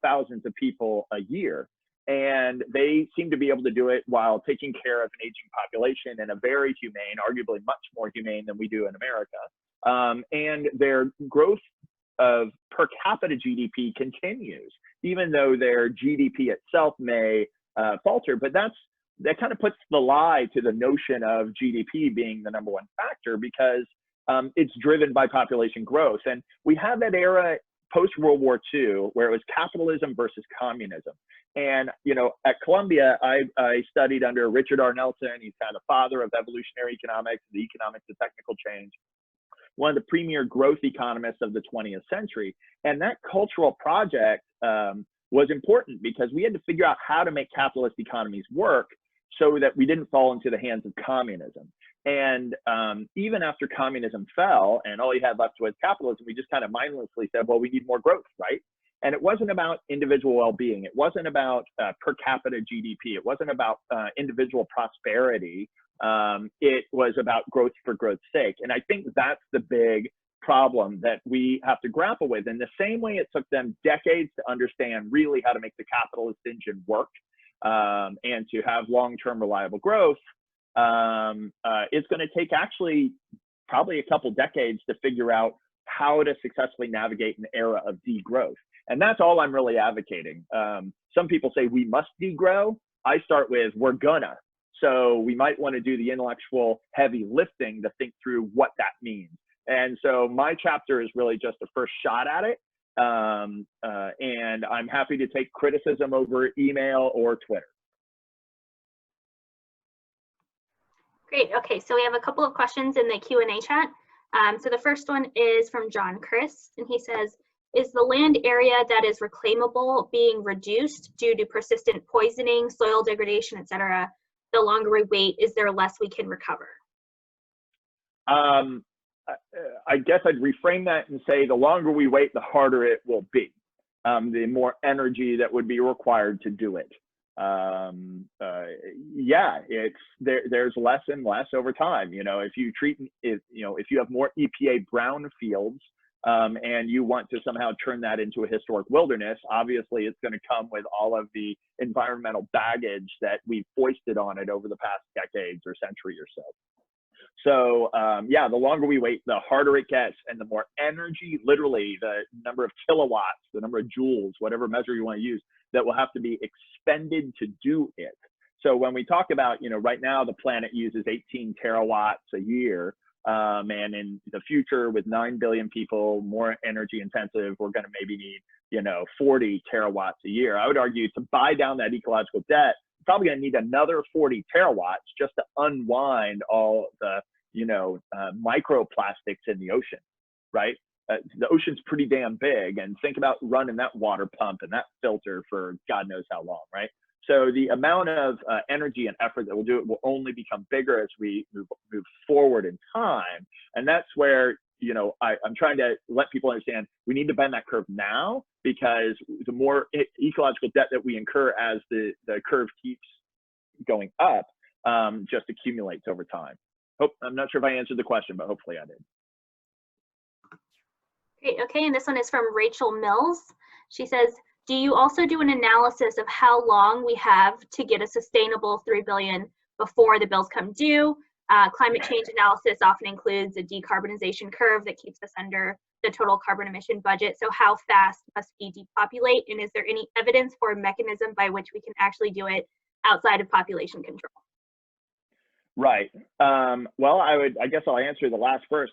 thousands of people a year. And they seem to be able to do it while taking care of an aging population in a very humane, arguably much more humane than we do in America. And their growth of per capita GDP continues, even though their GDP itself may falter. But that kind of puts the lie to the notion of GDP being the number one factor, because it's driven by population growth. And we had that era post-World War II where it was capitalism versus communism. And, at Columbia, I studied under Richard R. Nelson. He's kind of the father of evolutionary economics, the economics of technical change, one of the premier growth economists of the 20th century. And that cultural project was important, because we had to figure out how to make capitalist economies work so that we didn't fall into the hands of communism. And even after communism fell and all you had left was capitalism, we just kind of mindlessly said, well, we need more growth, right? And it wasn't about individual well-being. It wasn't about per capita GDP. It wasn't about individual prosperity. It was about growth for growth's sake. And I think that's the big problem that we have to grapple with. In the same way it took them decades to understand really how to make the capitalist engine work and to have long-term reliable growth, it's going to take actually probably a couple decades to figure out how to successfully navigate an era of degrowth. And that's all I'm really advocating. Some people say we must degrow. I start with we're gonna. So we might want to do the intellectual heavy lifting to think through what that means. And so my chapter is really just a first shot at it. And I'm happy to take criticism over email or Twitter. Great. Okay, so we have a couple of questions in the Q&A chat. So the first one is from John Chris, and he says, is the land area that is reclaimable being reduced due to persistent poisoning, soil degradation, etc.? The longer we wait, is there less we can recover? I guess I'd reframe that and say the longer we wait, the harder it will be. The more energy that would be required to do it. Yeah, there's less and less over time. If you have more EPA brown fields and you want to somehow turn that into a historic wilderness, obviously it's going to come with all of the environmental baggage that we've foisted on it over the past decades or century or so. So yeah, the longer we wait, the harder it gets, and the more energy, literally the number of kilowatts, the number of joules, whatever measure you want to use, that will have to be expended to do it. So when we talk about, right now the planet uses 18 terawatts a year, and in the future with 9 billion people, more energy intensive, we're going to maybe need, 40 terawatts a year. I would argue to buy down that ecological debt, probably going to need another 40 terawatts just to unwind all the, microplastics in the ocean, right? the ocean's pretty damn big, and think about running that water pump and that filter for God knows how long, right? So the amount of energy and effort that we'll do it will only become bigger as we move forward in time. And that's where, you know, I'm trying to let people understand we need to bend that curve now, because the more ecological debt that we incur as the curve keeps going up, just accumulates over time. I'm not sure if I answered the question, but hopefully I did. Great. Okay, and this one is from Rachel Mills. She says, do you also do an analysis of how long we have to get a sustainable 3 billion before the bills come due? Climate change analysis often includes a decarbonization curve that keeps us under the total carbon emission budget. So how fast must we depopulate? And is there any evidence for a mechanism by which we can actually do it outside of population control? Right. Well, I guess I'll answer the last first.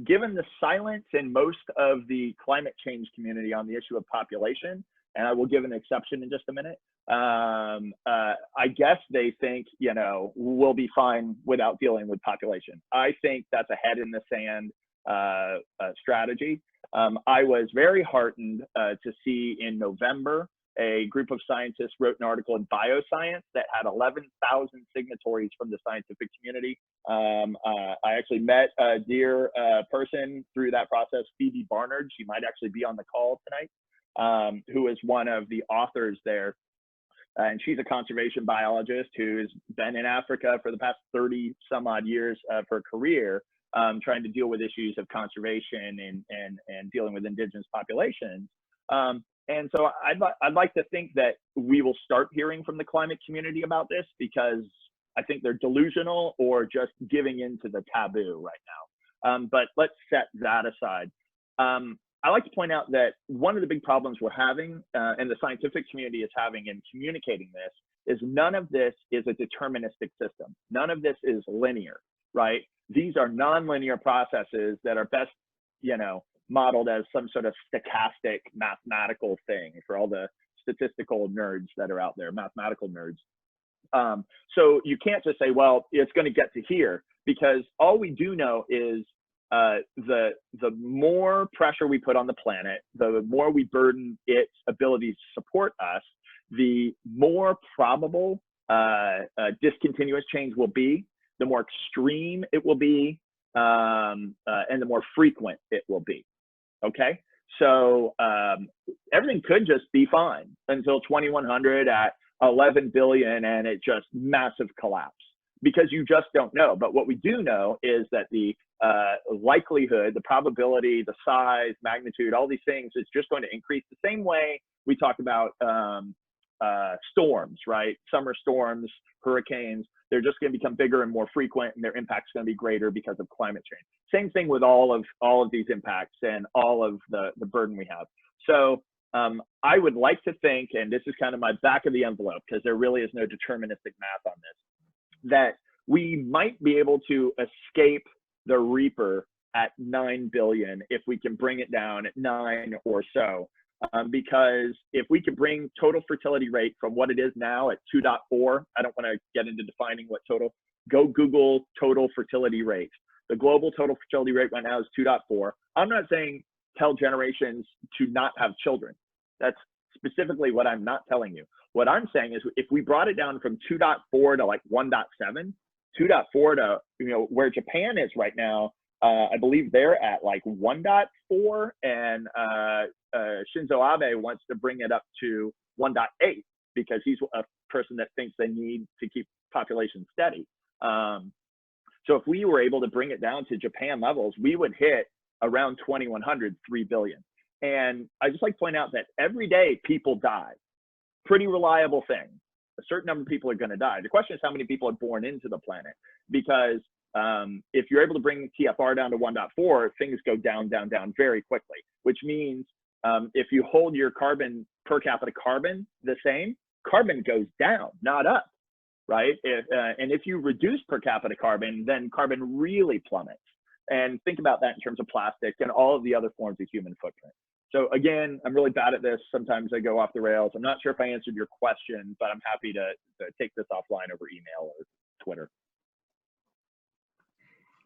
Given the silence in most of the climate change community on the issue of population, and I will give an exception in just a minute, I guess they think, you know, we'll be fine without dealing with population. I think that's a head in the sand strategy. I was very heartened to see in November a group of scientists wrote an article in Bioscience that had 11,000 signatories from the scientific community. I actually met a dear person through that process, Phoebe Barnard. She might actually be on the call tonight, who is one of the authors there. And she's a conservation biologist who's been in Africa for the past 30 some odd years of her career, trying to deal with issues of conservation and dealing with indigenous populations. And so I'd like to think that we will start hearing from the climate community about this, because I think they're delusional or just giving in to the taboo right now. But let's set that aside. I like to point out that one of the big problems we're having, and the scientific community is having in communicating this, is none of this is a deterministic system. None of this is linear, right? These are nonlinear processes that are best, you know, modeled as some sort of stochastic mathematical thing for all the statistical nerds that are out there, mathematical nerds. So you can't just say, well, it's going to get to here, because all we do know is the more pressure we put on the planet, the more we burden its ability to support us, the more probable discontinuous change will be, the more extreme it will be, and the more frequent it will be. Okay, so everything could just be fine until 2100 at 11 billion and it just massive collapse, because you just don't know. But what we do know is that the likelihood, the probability, the size, magnitude, all these things is just going to increase the same way we talk about storms, right? Summer storms, hurricanes, they're just going to become bigger and more frequent, and their impact's going to be greater because of climate change. Same thing with all of these impacts and all of the burden we have. So I would like to think, and this is kind of my back of the envelope, because there really is no deterministic math on this, that we might be able to escape the Reaper at 9 billion if we can bring it down at 9 or so. Because if we could bring total fertility rate from what it is now at 2.4, I don't want to get into defining what total, go Google total fertility rate. The global total fertility rate right now is 2.4. I'm not saying tell generations to not have children. That's specifically what I'm not telling you. What I'm saying is if we brought it down from 2.4 to like 1.7, 2.4 to, you know, where Japan is right now, I believe they're at like 1.4, and Shinzo Abe wants to bring it up to 1.8 because he's a person that thinks they need to keep population steady. So if we were able to bring it down to Japan levels, we would hit around 2100, 3 billion. And I just like to point out that every day people die. Pretty reliable thing. A certain number of people are going to die. The question is how many people are born into the planet, because if you're able to bring TFR down to 1.4, things go down, down, down very quickly, which means if you hold your carbon, per capita carbon the same, carbon goes down, not up, right? And if you reduce per capita carbon, then carbon really plummets. And think about that in terms of plastic and all of the other forms of human footprint. So again, I'm really bad at this. Sometimes I go off the rails. I'm not sure if I answered your question, but I'm happy to take this offline over email or Twitter.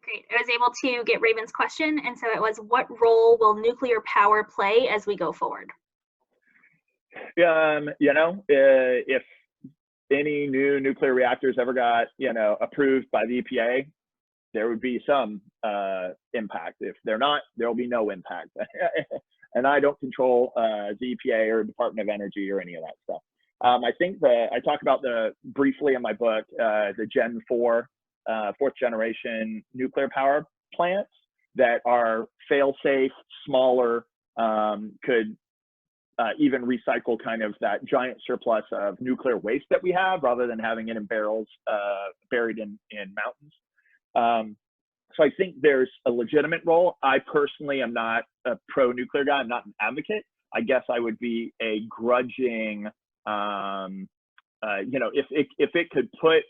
Great. I was able to get Raven's question, and so it was, what role will nuclear power play as we go forward? You know, if any new nuclear reactors ever got, you know, approved by the EPA, there would be some impact. If they're not, there will be no impact. And I don't control the EPA or Department of Energy or any of that stuff. I think that I talk about briefly in my book, the Gen 4, fourth generation nuclear power plants that are fail-safe, smaller, could even recycle kind of that giant surplus of nuclear waste that we have, rather than having it in barrels buried in mountains. So I think there's a legitimate role. I personally am not a pro-nuclear guy. I'm not an advocate. I guess I would be a grudging, you know, if it could put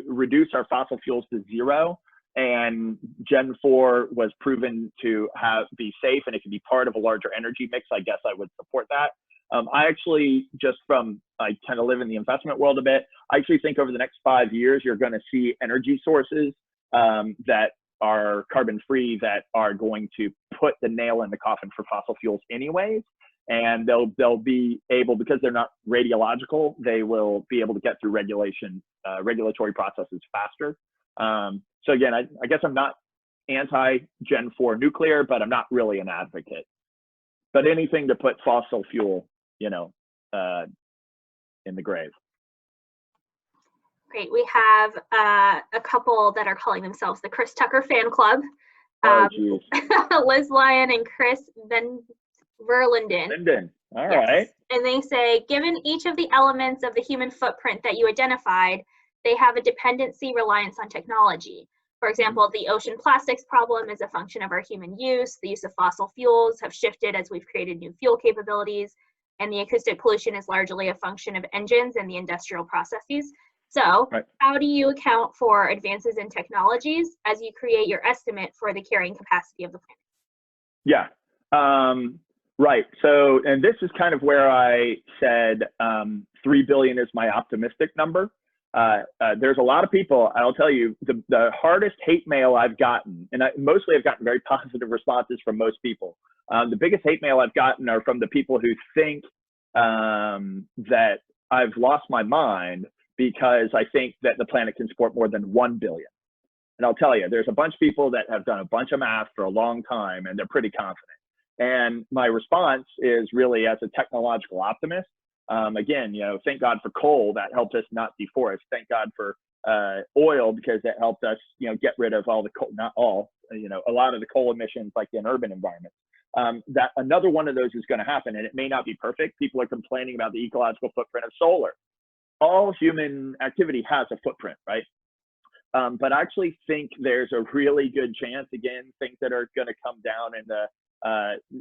reduce our fossil fuels to zero, and Gen 4 was proven to be safe and it can be part of a larger energy mix, I guess I would support that. I actually, I kind of live in the investment world a bit. I actually think over the next 5 years, you're going to see energy sources that are carbon free, that are going to put the nail in the coffin for fossil fuels anyways. And they'll be able, because they're not radiological, they will be able to get through regulatory processes faster. So again, I guess I'm not anti Gen 4 nuclear, but I'm not really an advocate. But anything to put fossil fuel, you know, in the grave. Great. We have a couple that are calling themselves the Chris Tucker Fan Club. Liz Lyon and Chris Verlinden. All yes. right. And they say, given each of the elements of the human footprint that you identified, they have a dependency reliance on technology. For example, the ocean plastics problem is a function of our human use. The use of fossil fuels have shifted as we've created new fuel capabilities. And the acoustic pollution is largely a function of engines and the industrial processes. So how do you account for advances in technologies as you create your estimate for the carrying capacity of the planet? Yeah, right. So, and this is kind of where I said 3 billion is my optimistic number. There's a lot of people, I'll tell you, the hardest hate mail I've gotten, and mostly I've gotten very positive responses from most people. The biggest hate mail I've gotten are from the people who think that I've lost my mind because I think that the planet can support more than 1 billion. And I'll tell you, there's a bunch of people that have done a bunch of math for a long time, and they're pretty confident. And my response is really, as a technological optimist, again, you know, thank God for coal, that helped us not deforest. Thank God for oil, because it helped us, you know, get rid of all the coal, not all, you know, a lot of the coal emissions, like in urban environments. That another one of those is going to happen, and it may not be perfect. People are complaining about the ecological footprint of solar. All human activity has a footprint, right? But I actually think there's a really good chance, again, things that are going to come down in the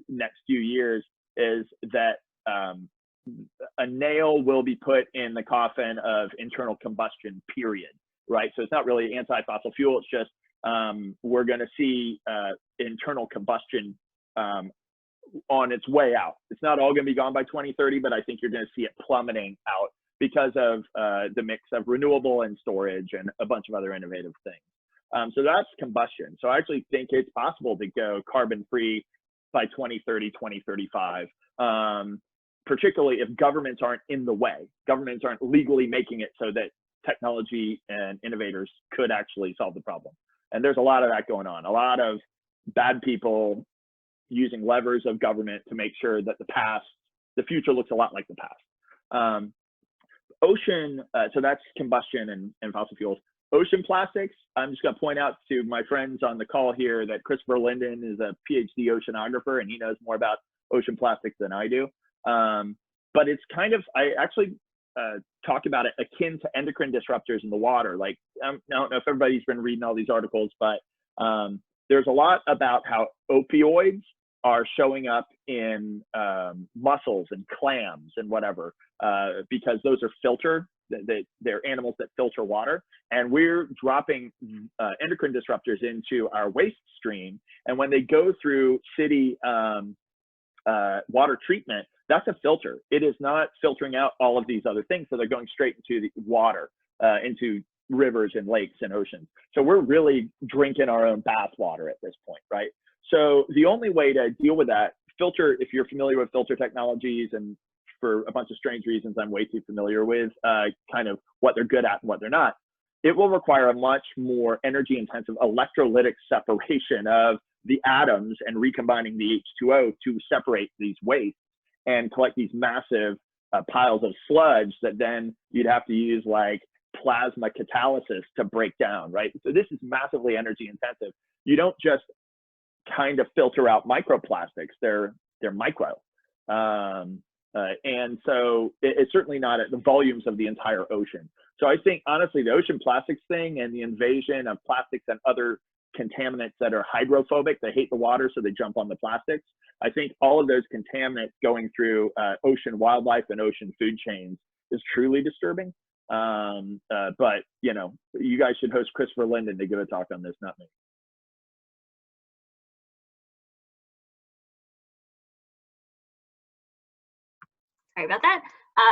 next few years, is that a nail will be put in the coffin of internal combustion, period, right? So it's not really anti-fossil fuel, it's just we're going to see internal combustion on its way out. It's not all going to be gone by 2030, but I think you're going to see it plummeting out because of the mix of renewable and storage and a bunch of other innovative things. So that's combustion. So I actually think it's possible to go carbon free by 2030, 2035, particularly if governments aren't in the way. Governments aren't legally making it so that technology and innovators could actually solve the problem. And there's a lot of that going on. A lot of bad people using levers of government to make sure that the future looks a lot like the past. Ocean, so that's combustion and fossil fuels. Ocean plastics, I'm just going to point out to my friends on the call here that Christopher Linden is a PhD oceanographer, and he knows more about ocean plastics than I do. But it's kind of, I actually talk about it akin to endocrine disruptors in the water. Like, I don't know if everybody's been reading all these articles, but there's a lot about how opioids are showing up in mussels and clams and whatever, because those are filtered. They're animals that filter water, and we're dropping endocrine disruptors into our waste stream. And when they go through city water treatment, that's a filter. It is not filtering out all of these other things, so they're going straight into the water, into rivers and lakes and oceans. So we're really drinking our own bathwater at this point, right? So the only way to deal with that, filter, if you're familiar with filter technologies, and for a bunch of strange reasons I'm way too familiar with kind of what they're good at and what they're not, it will require a much more energy intensive electrolytic separation of the atoms and recombining the H2O to separate these wastes and collect these massive piles of sludge that then you'd have to use like plasma catalysis to break down, right? So this is massively energy intensive. You don't just kind of filter out microplastics, they're micro. And so it's certainly not at the volumes of the entire ocean. So I think honestly, the ocean plastics thing and the invasion of plastics and other contaminants that are hydrophobic, they hate the water, so they jump on the plastics. I think all of those contaminants going through ocean wildlife and ocean food chains is truly disturbing. But you know, you guys should host Christopher Linden to give a talk on this, not me. Sorry about that.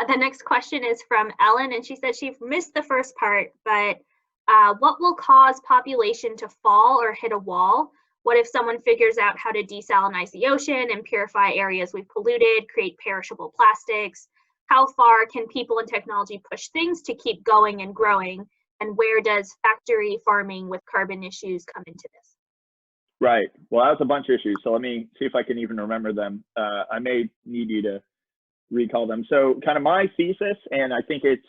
The next question is from Ellen, and she said she missed the first part, but what will cause population to fall or hit a wall? What if someone figures out how to desalinize the ocean and purify areas we've polluted, create perishable plastics? How far can people and technology push things to keep going and growing? And where does factory farming with carbon issues come into this? Right. Well, that's a bunch of issues. So let me see if I can even remember them. I may need you to recall them. So kind of my thesis, and I think it's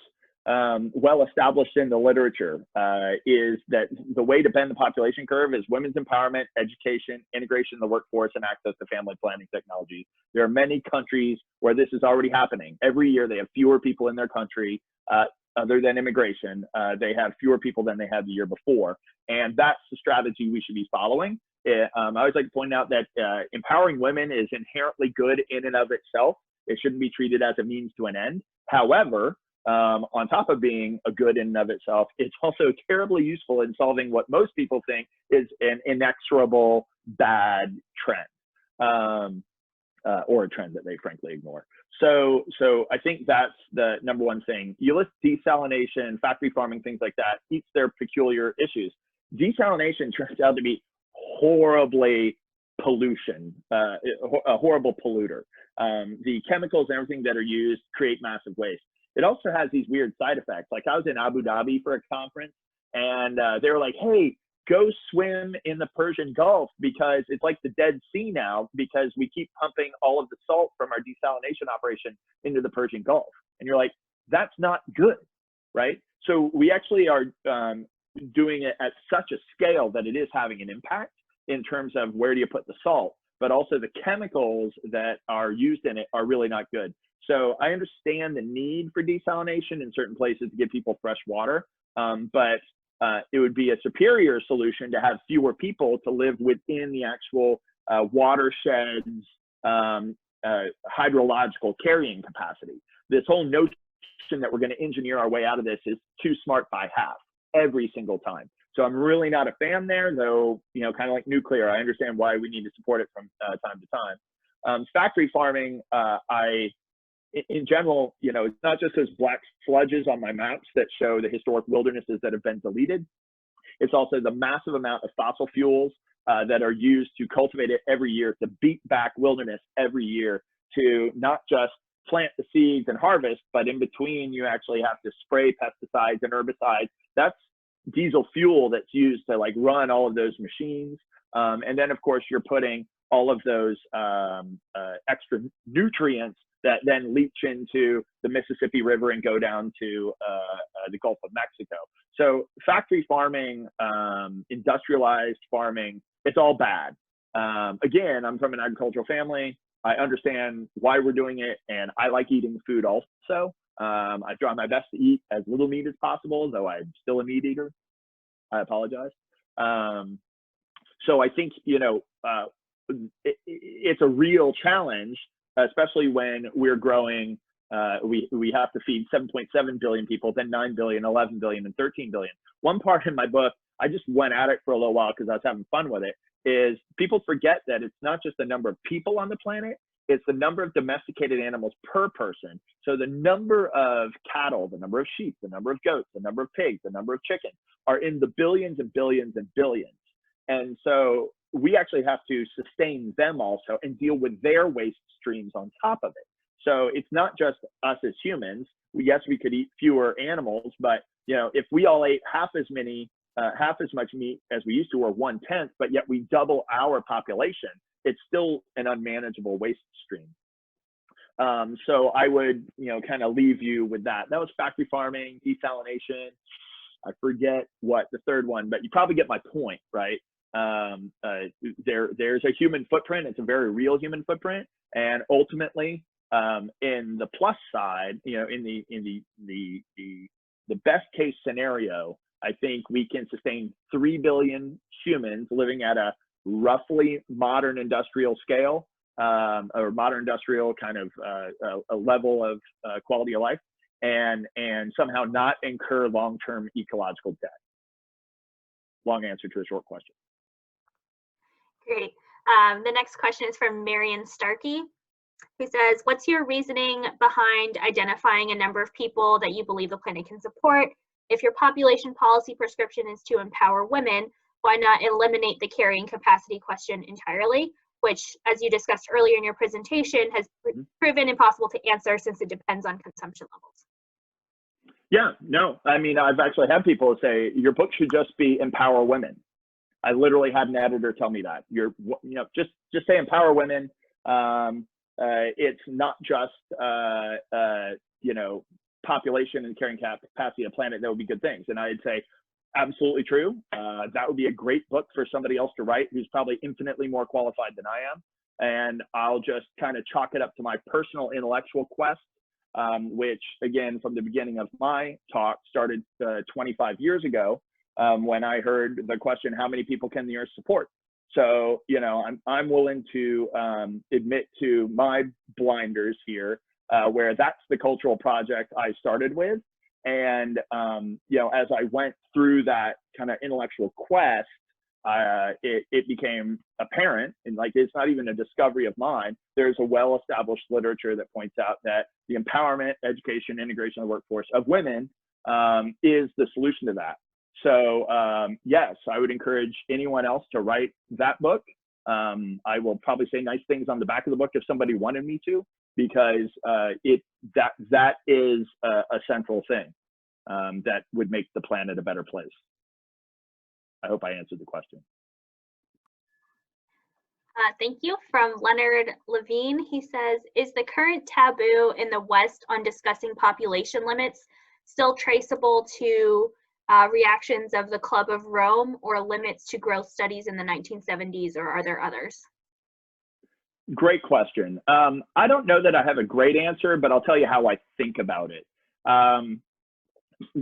well established in the literature, is that the way to bend the population curve is women's empowerment, education, integration of the workforce, and access to family planning technologies. There are many countries where this is already happening. Every year they have fewer people in their country, other than immigration. They have fewer people than they had the year before. And that's the strategy we should be following. I always like to point out that empowering women is inherently good in and of itself. It shouldn't be treated as a means to an end. However, on top of being a good in and of itself, it's also terribly useful in solving what most people think is an inexorable bad trend, or a trend that they frankly ignore. So I think that's the number one thing. You list desalination, factory farming, things like that, each their peculiar issues. Desalination turns out to be horribly pollution, a horrible polluter. The chemicals and everything that are used create massive waste. It also has these weird side effects. Like I was in Abu Dhabi for a conference, and they were like, hey, go swim in the Persian Gulf because it's like the Dead Sea now because we keep pumping all of the salt from our desalination operation into the Persian Gulf. And you're like, that's not good, right? So we actually are doing it at such a scale that it is having an impact in terms of where do you put the salt, but also the chemicals that are used in it are really not good. So I understand the need for desalination in certain places to give people fresh water, but it would be a superior solution to have fewer people to live within the actual watershed's hydrological carrying capacity. This whole notion that we're going to engineer our way out of this is too smart by half every single time. So I'm really not a fan there, though, you know, kind of like nuclear, I understand why we need to support it from time to time. Factory farming, in general, you know, it's not just those black sludges on my maps that show the historic wildernesses that have been deleted. It's also the massive amount of fossil fuels that are used to cultivate it every year, to beat back wilderness every year, to not just plant the seeds and harvest, but in between you actually have to spray pesticides and herbicides. That's diesel fuel that's used to like run all of those machines. And then of course you're putting all of those extra nutrients that then leach into the Mississippi River and go down to the Gulf of Mexico. So factory farming, industrialized farming, it's all bad. Again, I'm from an agricultural family. I understand why we're doing it, and I like eating food also. I try my best to eat as little meat as possible, though I'm still a meat eater. I apologize. So I think, you know, it's a real challenge, especially when we're growing. We have to feed 7.7 billion people, then 9 billion, 11 billion, and 13 billion. One part in my book, I just went at it for a little while because I was having fun with it, is people forget that it's not just the number of people on the planet, it's the number of domesticated animals per person. So the number of cattle, the number of sheep, the number of goats, the number of pigs, the number of chickens are in the billions and billions and billions. And so we actually have to sustain them also and deal with their waste streams on top of it. So it's not just us as humans. Yes, we could eat fewer animals, but if we all ate half as much meat as we used to, or 1/10, but yet we double our population, it's still an unmanageable waste stream. So I would, kind of leave you with that. That was factory farming, desalination. I forget what the third one, but you probably get my point, right? There's a human footprint. It's a very real human footprint, and ultimately, in the plus side, in the best case scenario, I think we can sustain 3 billion humans living at a roughly modern industrial scale, or modern industrial kind of a level of quality of life, and somehow not incur long-term ecological debt. Long answer to a short question. Great. The next question is from Marion Starkey, who says, what's your reasoning behind identifying a number of people that you believe the planet can support? If your population policy prescription is to empower women, why not eliminate the carrying capacity question entirely, which, as you discussed earlier in your presentation, has proven impossible to answer since it depends on consumption levels? Yeah, no, I mean, I've actually had people say your book should just be empower women. I literally had an editor tell me that. Just say empower women. It's not just population and carrying capacity of the planet that would be good things. And I'd say absolutely true. That would be a great book for somebody else to write who's probably infinitely more qualified than I am. And I'll just kind of chalk it up to my personal intellectual quest, which again, from the beginning of my talk started 25 years ago, when I heard the question, how many people can the Earth support? So, I'm willing to admit to my blinders here, where that's the cultural project I started with. And, as I went through that kind of intellectual quest, it became apparent, and like, it's not even a discovery of mine. There's a well-established literature that points out that the empowerment, education, integration of the workforce of women is the solution to that. So yes, I would encourage anyone else to write that book. I will probably say nice things on the back of the book if somebody wanted me to, because that is a central thing that would make the planet a better place. I hope I answered the question. Thank you. From Leonard Levine, he says, is the current taboo in the West on discussing population limits still traceable to reactions of the Club of Rome or limits to growth studies in the 1970s, or are there others? Great question. I don't know that I have a great answer, but I'll tell you how I think about it.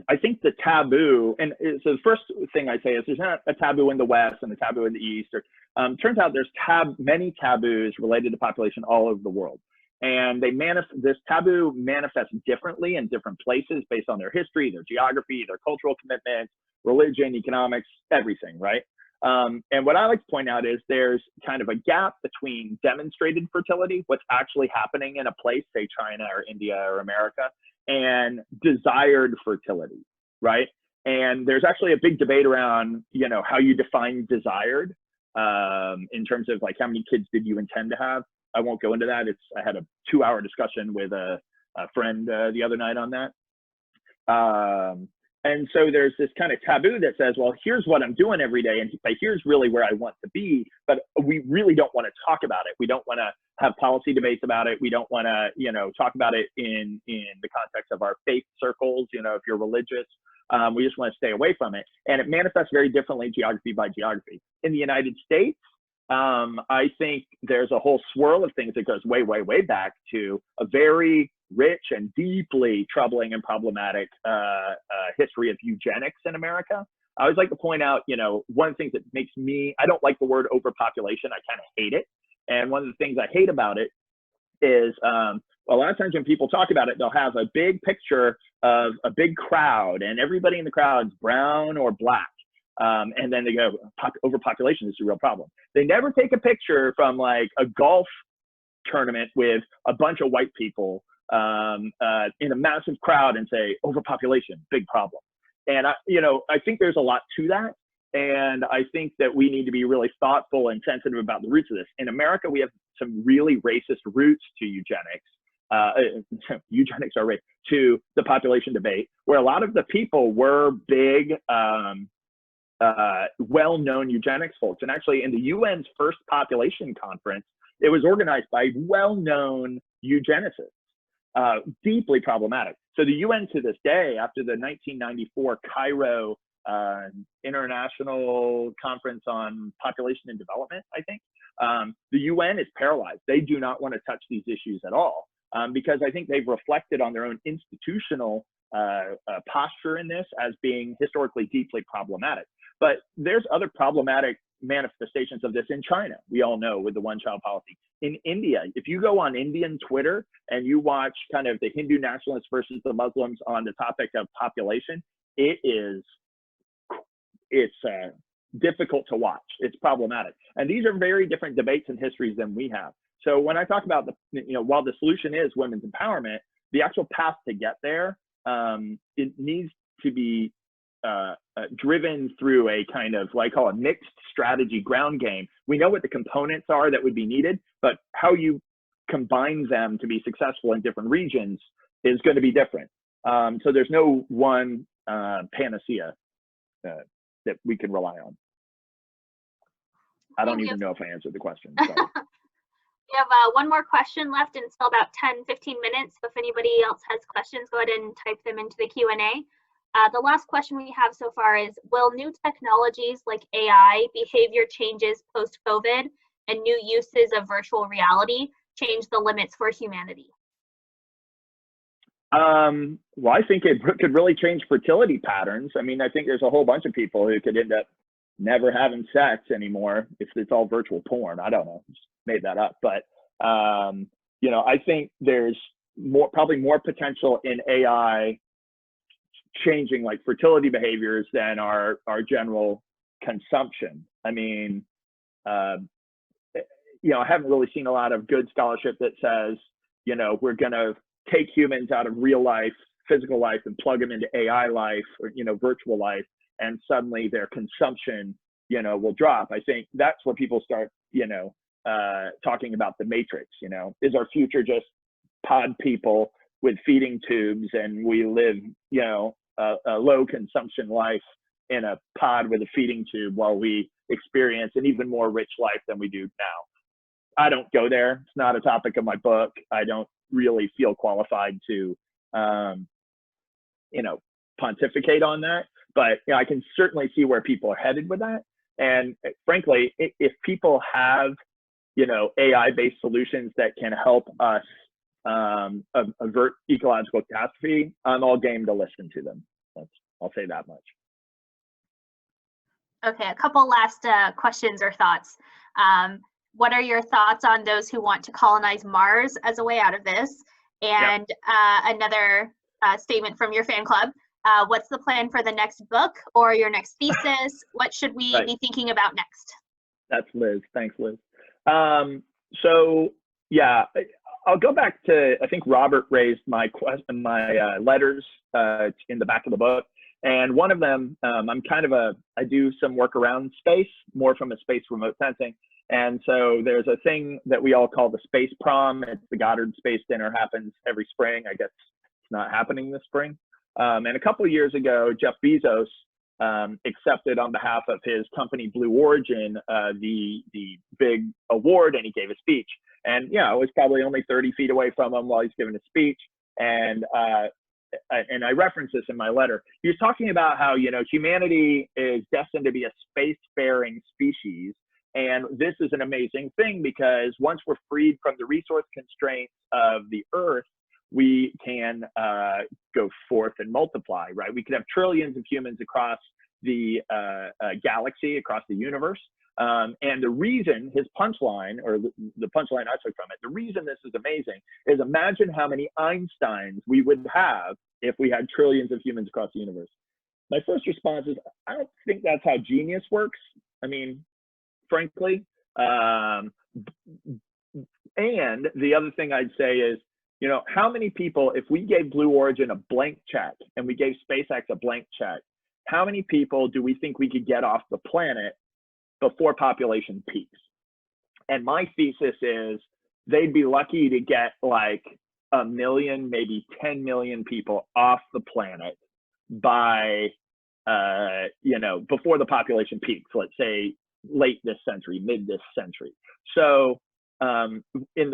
I think the taboo, and so the first thing I say is there's not a taboo in the West and a taboo in the East. Turns out there's many taboos related to population all over the world. And this taboo manifests differently in different places based on their history, their geography, their cultural commitments, religion, economics, everything, right? And what I like to point out is there's kind of a gap between demonstrated fertility, what's actually happening in a place, say China or India or America, and desired fertility, right? And there's actually a big debate around, how you define desired in terms of like how many kids did you intend to have. I won't go into that. I had a 2-hour discussion with a friend the other night on that. And so there's this kind of taboo that says, well, here's what I'm doing every day, and here's really where I want to be, but we really don't want to talk about it. We don't want to have policy debates about it. We don't want to, talk about it in the context of our faith circles, if you're religious. We just want to stay away from it. And it manifests very differently geography by geography. In the United States, I think there's a whole swirl of things that goes way, way, way back to a very rich and deeply troubling and problematic history of eugenics in America. I always like to point out, one of the things that makes I don't like the word overpopulation. I kind of hate it. And one of the things I hate about it is a lot of times when people talk about it, they'll have a big picture of a big crowd and everybody in the crowd is brown or black. And then they go, overpopulation is a real problem. They never take a picture from like a Gulf tournament with a bunch of white people in a massive crowd and say overpopulation, big problem. And I think there's a lot to that. And I think that we need to be really thoughtful and sensitive about the roots of this. In America, we have some really racist roots to eugenics. Eugenics are racist, to the population debate, where a lot of the people were big, well-known eugenics folks. And actually in the UN's first population conference, it was organized by well-known eugenicists, deeply problematic. So the UN to this day, after the 1994 Cairo International Conference on Population and Development, I think, the UN is paralyzed. They do not want to touch these issues at all, because I think they've reflected on their own institutional posture in this as being historically deeply problematic. But there's other problematic manifestations of this in China, we all know, with the one-child policy. In India, if you go on Indian Twitter and you watch kind of the Hindu nationalists versus the Muslims on the topic of population, it's difficult to watch. It's problematic. And these are very different debates and histories than we have. So when I talk about while the solution is women's empowerment, the actual path to get there, it needs to be driven through a kind of what I call a mixed strategy ground game. We know what the components are that would be needed, but how you combine them to be successful in different regions is going to be different. So there's no one panacea that we can rely on. I don't even know if I answered the question. Sorry. We have one more question left, and it's still about 10-15 minutes. So if anybody else has questions, go ahead and type them into the Q&A. The last question we have so far is, will new technologies like AI, behavior changes post-COVID, and new uses of virtual reality change the limits for humanity? Well, I think it could really change fertility patterns. I mean, I think there's a whole bunch of people who could end up never having sex anymore if it's all virtual porn. I don't know, just made that up. But, I think there's probably more potential in AI changing like fertility behaviors than our general consumption. I mean, I haven't really seen a lot of good scholarship that says, we're going to take humans out of real life, physical life, and plug them into AI life or, virtual life, and suddenly their consumption, will drop. I think that's where people start, talking about the matrix. Is our future just pod people with feeding tubes, and we live, a low consumption life in a pod with a feeding tube while we experience an even more rich life than we do now? I don't go there. It's not a topic of my book. I don't really feel qualified to, pontificate on that. But I can certainly see where people are headed with that. And frankly, if people have, AI-based solutions that can help us avert ecological catastrophe, I'm all game to listen to them. I'll say that much. Okay, a couple last questions or thoughts. What are your thoughts on those who want to colonize Mars as a way out of this? And another statement from your fan club. What's the plan for the next book or your next thesis? What should we be thinking about next? That's Liz. Thanks, Liz. So yeah, I'll go back to, I think Robert raised my letters in the back of the book. And one of them, I do some work around space, more from a space remote sensing. And so there's a thing that we all call the space prom. It's the Goddard Space Dinner, happens every spring. I guess it's not happening this spring. And a couple of years ago, Jeff Bezos accepted on behalf of his company Blue Origin the big award, and he gave a speech. And I was probably only 30 feet away from him while he's giving a speech. And I reference this in my letter. He was talking about how humanity is destined to be a spacefaring species. And this is an amazing thing, because once we're freed from the resource constraints of the Earth, we can go forth and multiply, right? We could have trillions of humans across the galaxy, across the universe. And the reason, his punchline, or the punchline I took from it, the reason this is amazing is imagine how many Einsteins we would have if we had trillions of humans across the universe. My first response is, I don't think that's how genius works. I mean, frankly, And the other thing I'd say is, you know, how many people, if we gave Blue Origin a blank check and we gave SpaceX a blank check, how many people do we think we could get off the planet before population peaks? And my thesis is they'd be lucky to get like 1 million, maybe 10 million people off the planet by, you know, before the population peaks, let's say late this century, mid this century. So you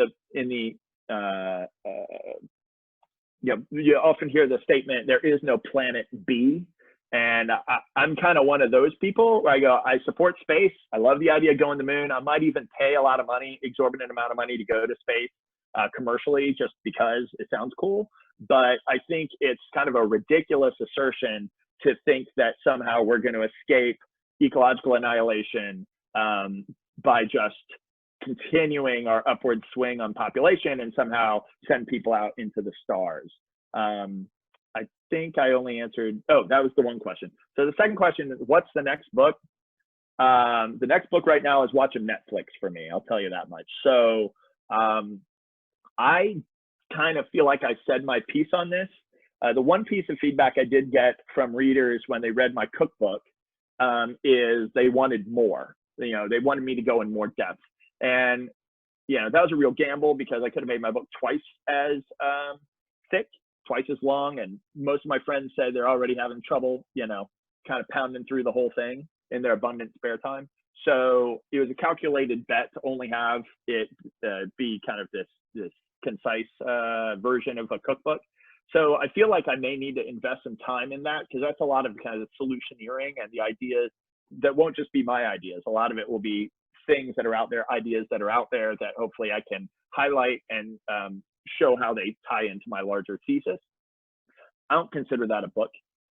know, you often hear the statement, there is no planet B. And I'm kind of one of those people where I go, I support space. I love the idea of going to the moon. I might even pay a lot of money, exorbitant amount of money to go to space commercially, just because it sounds cool. But I think it's kind of a ridiculous assertion to think that somehow we're going to escape ecological annihilation by just continuing our upward swing on population and somehow send people out into the stars. I think I only answered, oh, that was the one question. So the second question is, what's the next book? The next book right now is watching Netflix for me, I'll tell you that much. So I kind of feel like I said my piece on this. The one piece of feedback I did get from readers when they read my cookbook is they wanted more. You know, they wanted me to go in more depth. And, you know, that was a real gamble because I could have made my book twice as thick, twice as long. And most of my friends said they're already having trouble, you know, kind of pounding through the whole thing in their abundant spare time. So it was a calculated bet to only have it be kind of this concise version of a cookbook. So I feel like I may need to invest some time in that, because that's a lot of kind of solutioneering and the ideas that won't just be my ideas. A lot of it will be things that are out there, ideas that are out there that hopefully I can highlight and show how they tie into my larger thesis. I don't consider that a book.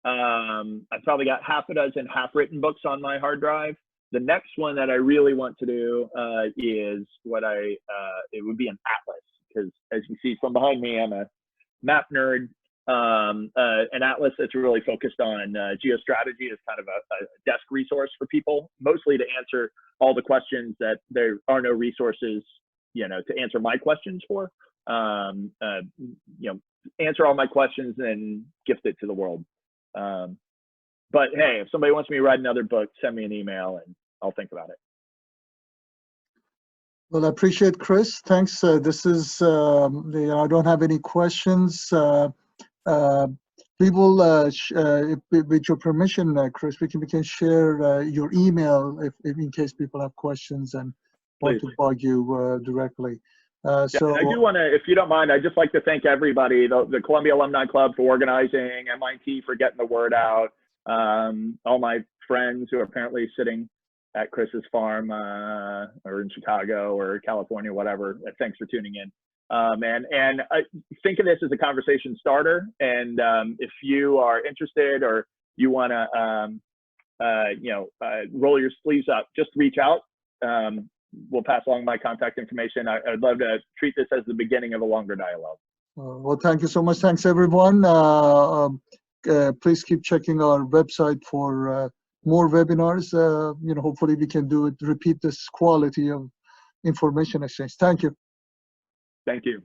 I've probably got half a dozen half-written books on my hard drive. The next one that I really want to do is what it would be an atlas, because as you see from behind me, I'm a map nerd. An atlas that's really focused on geostrategy is kind of a desk resource for people, mostly to answer all the questions that there are no resources, you know, to answer my questions for. You know, answer all my questions and gift it to the world. But hey, if somebody wants me to write another book, send me an email and I'll think about it. Well, I appreciate Chris. Thanks. This is, I don't have any questions. We will, with your permission, Chris, we can share your email if in case people have questions and want to bug you directly. So I do want to, if you don't mind, I'd just like to thank everybody, the Columbia Alumni Club for organizing, MIT for getting the word out, all my friends who are apparently sitting at Chris's farm or in Chicago or California, whatever. Thanks for tuning in. And I think of this as a conversation starter. And if you are interested or you want to, you know, roll your sleeves up, just reach out. We'll pass along my contact information. I'd love to treat this as the beginning of a longer dialogue. Well, thank you so much. Thanks, everyone. Please keep checking our website for more webinars. You know, hopefully we can repeat this quality of information exchange. Thank you. Thank you.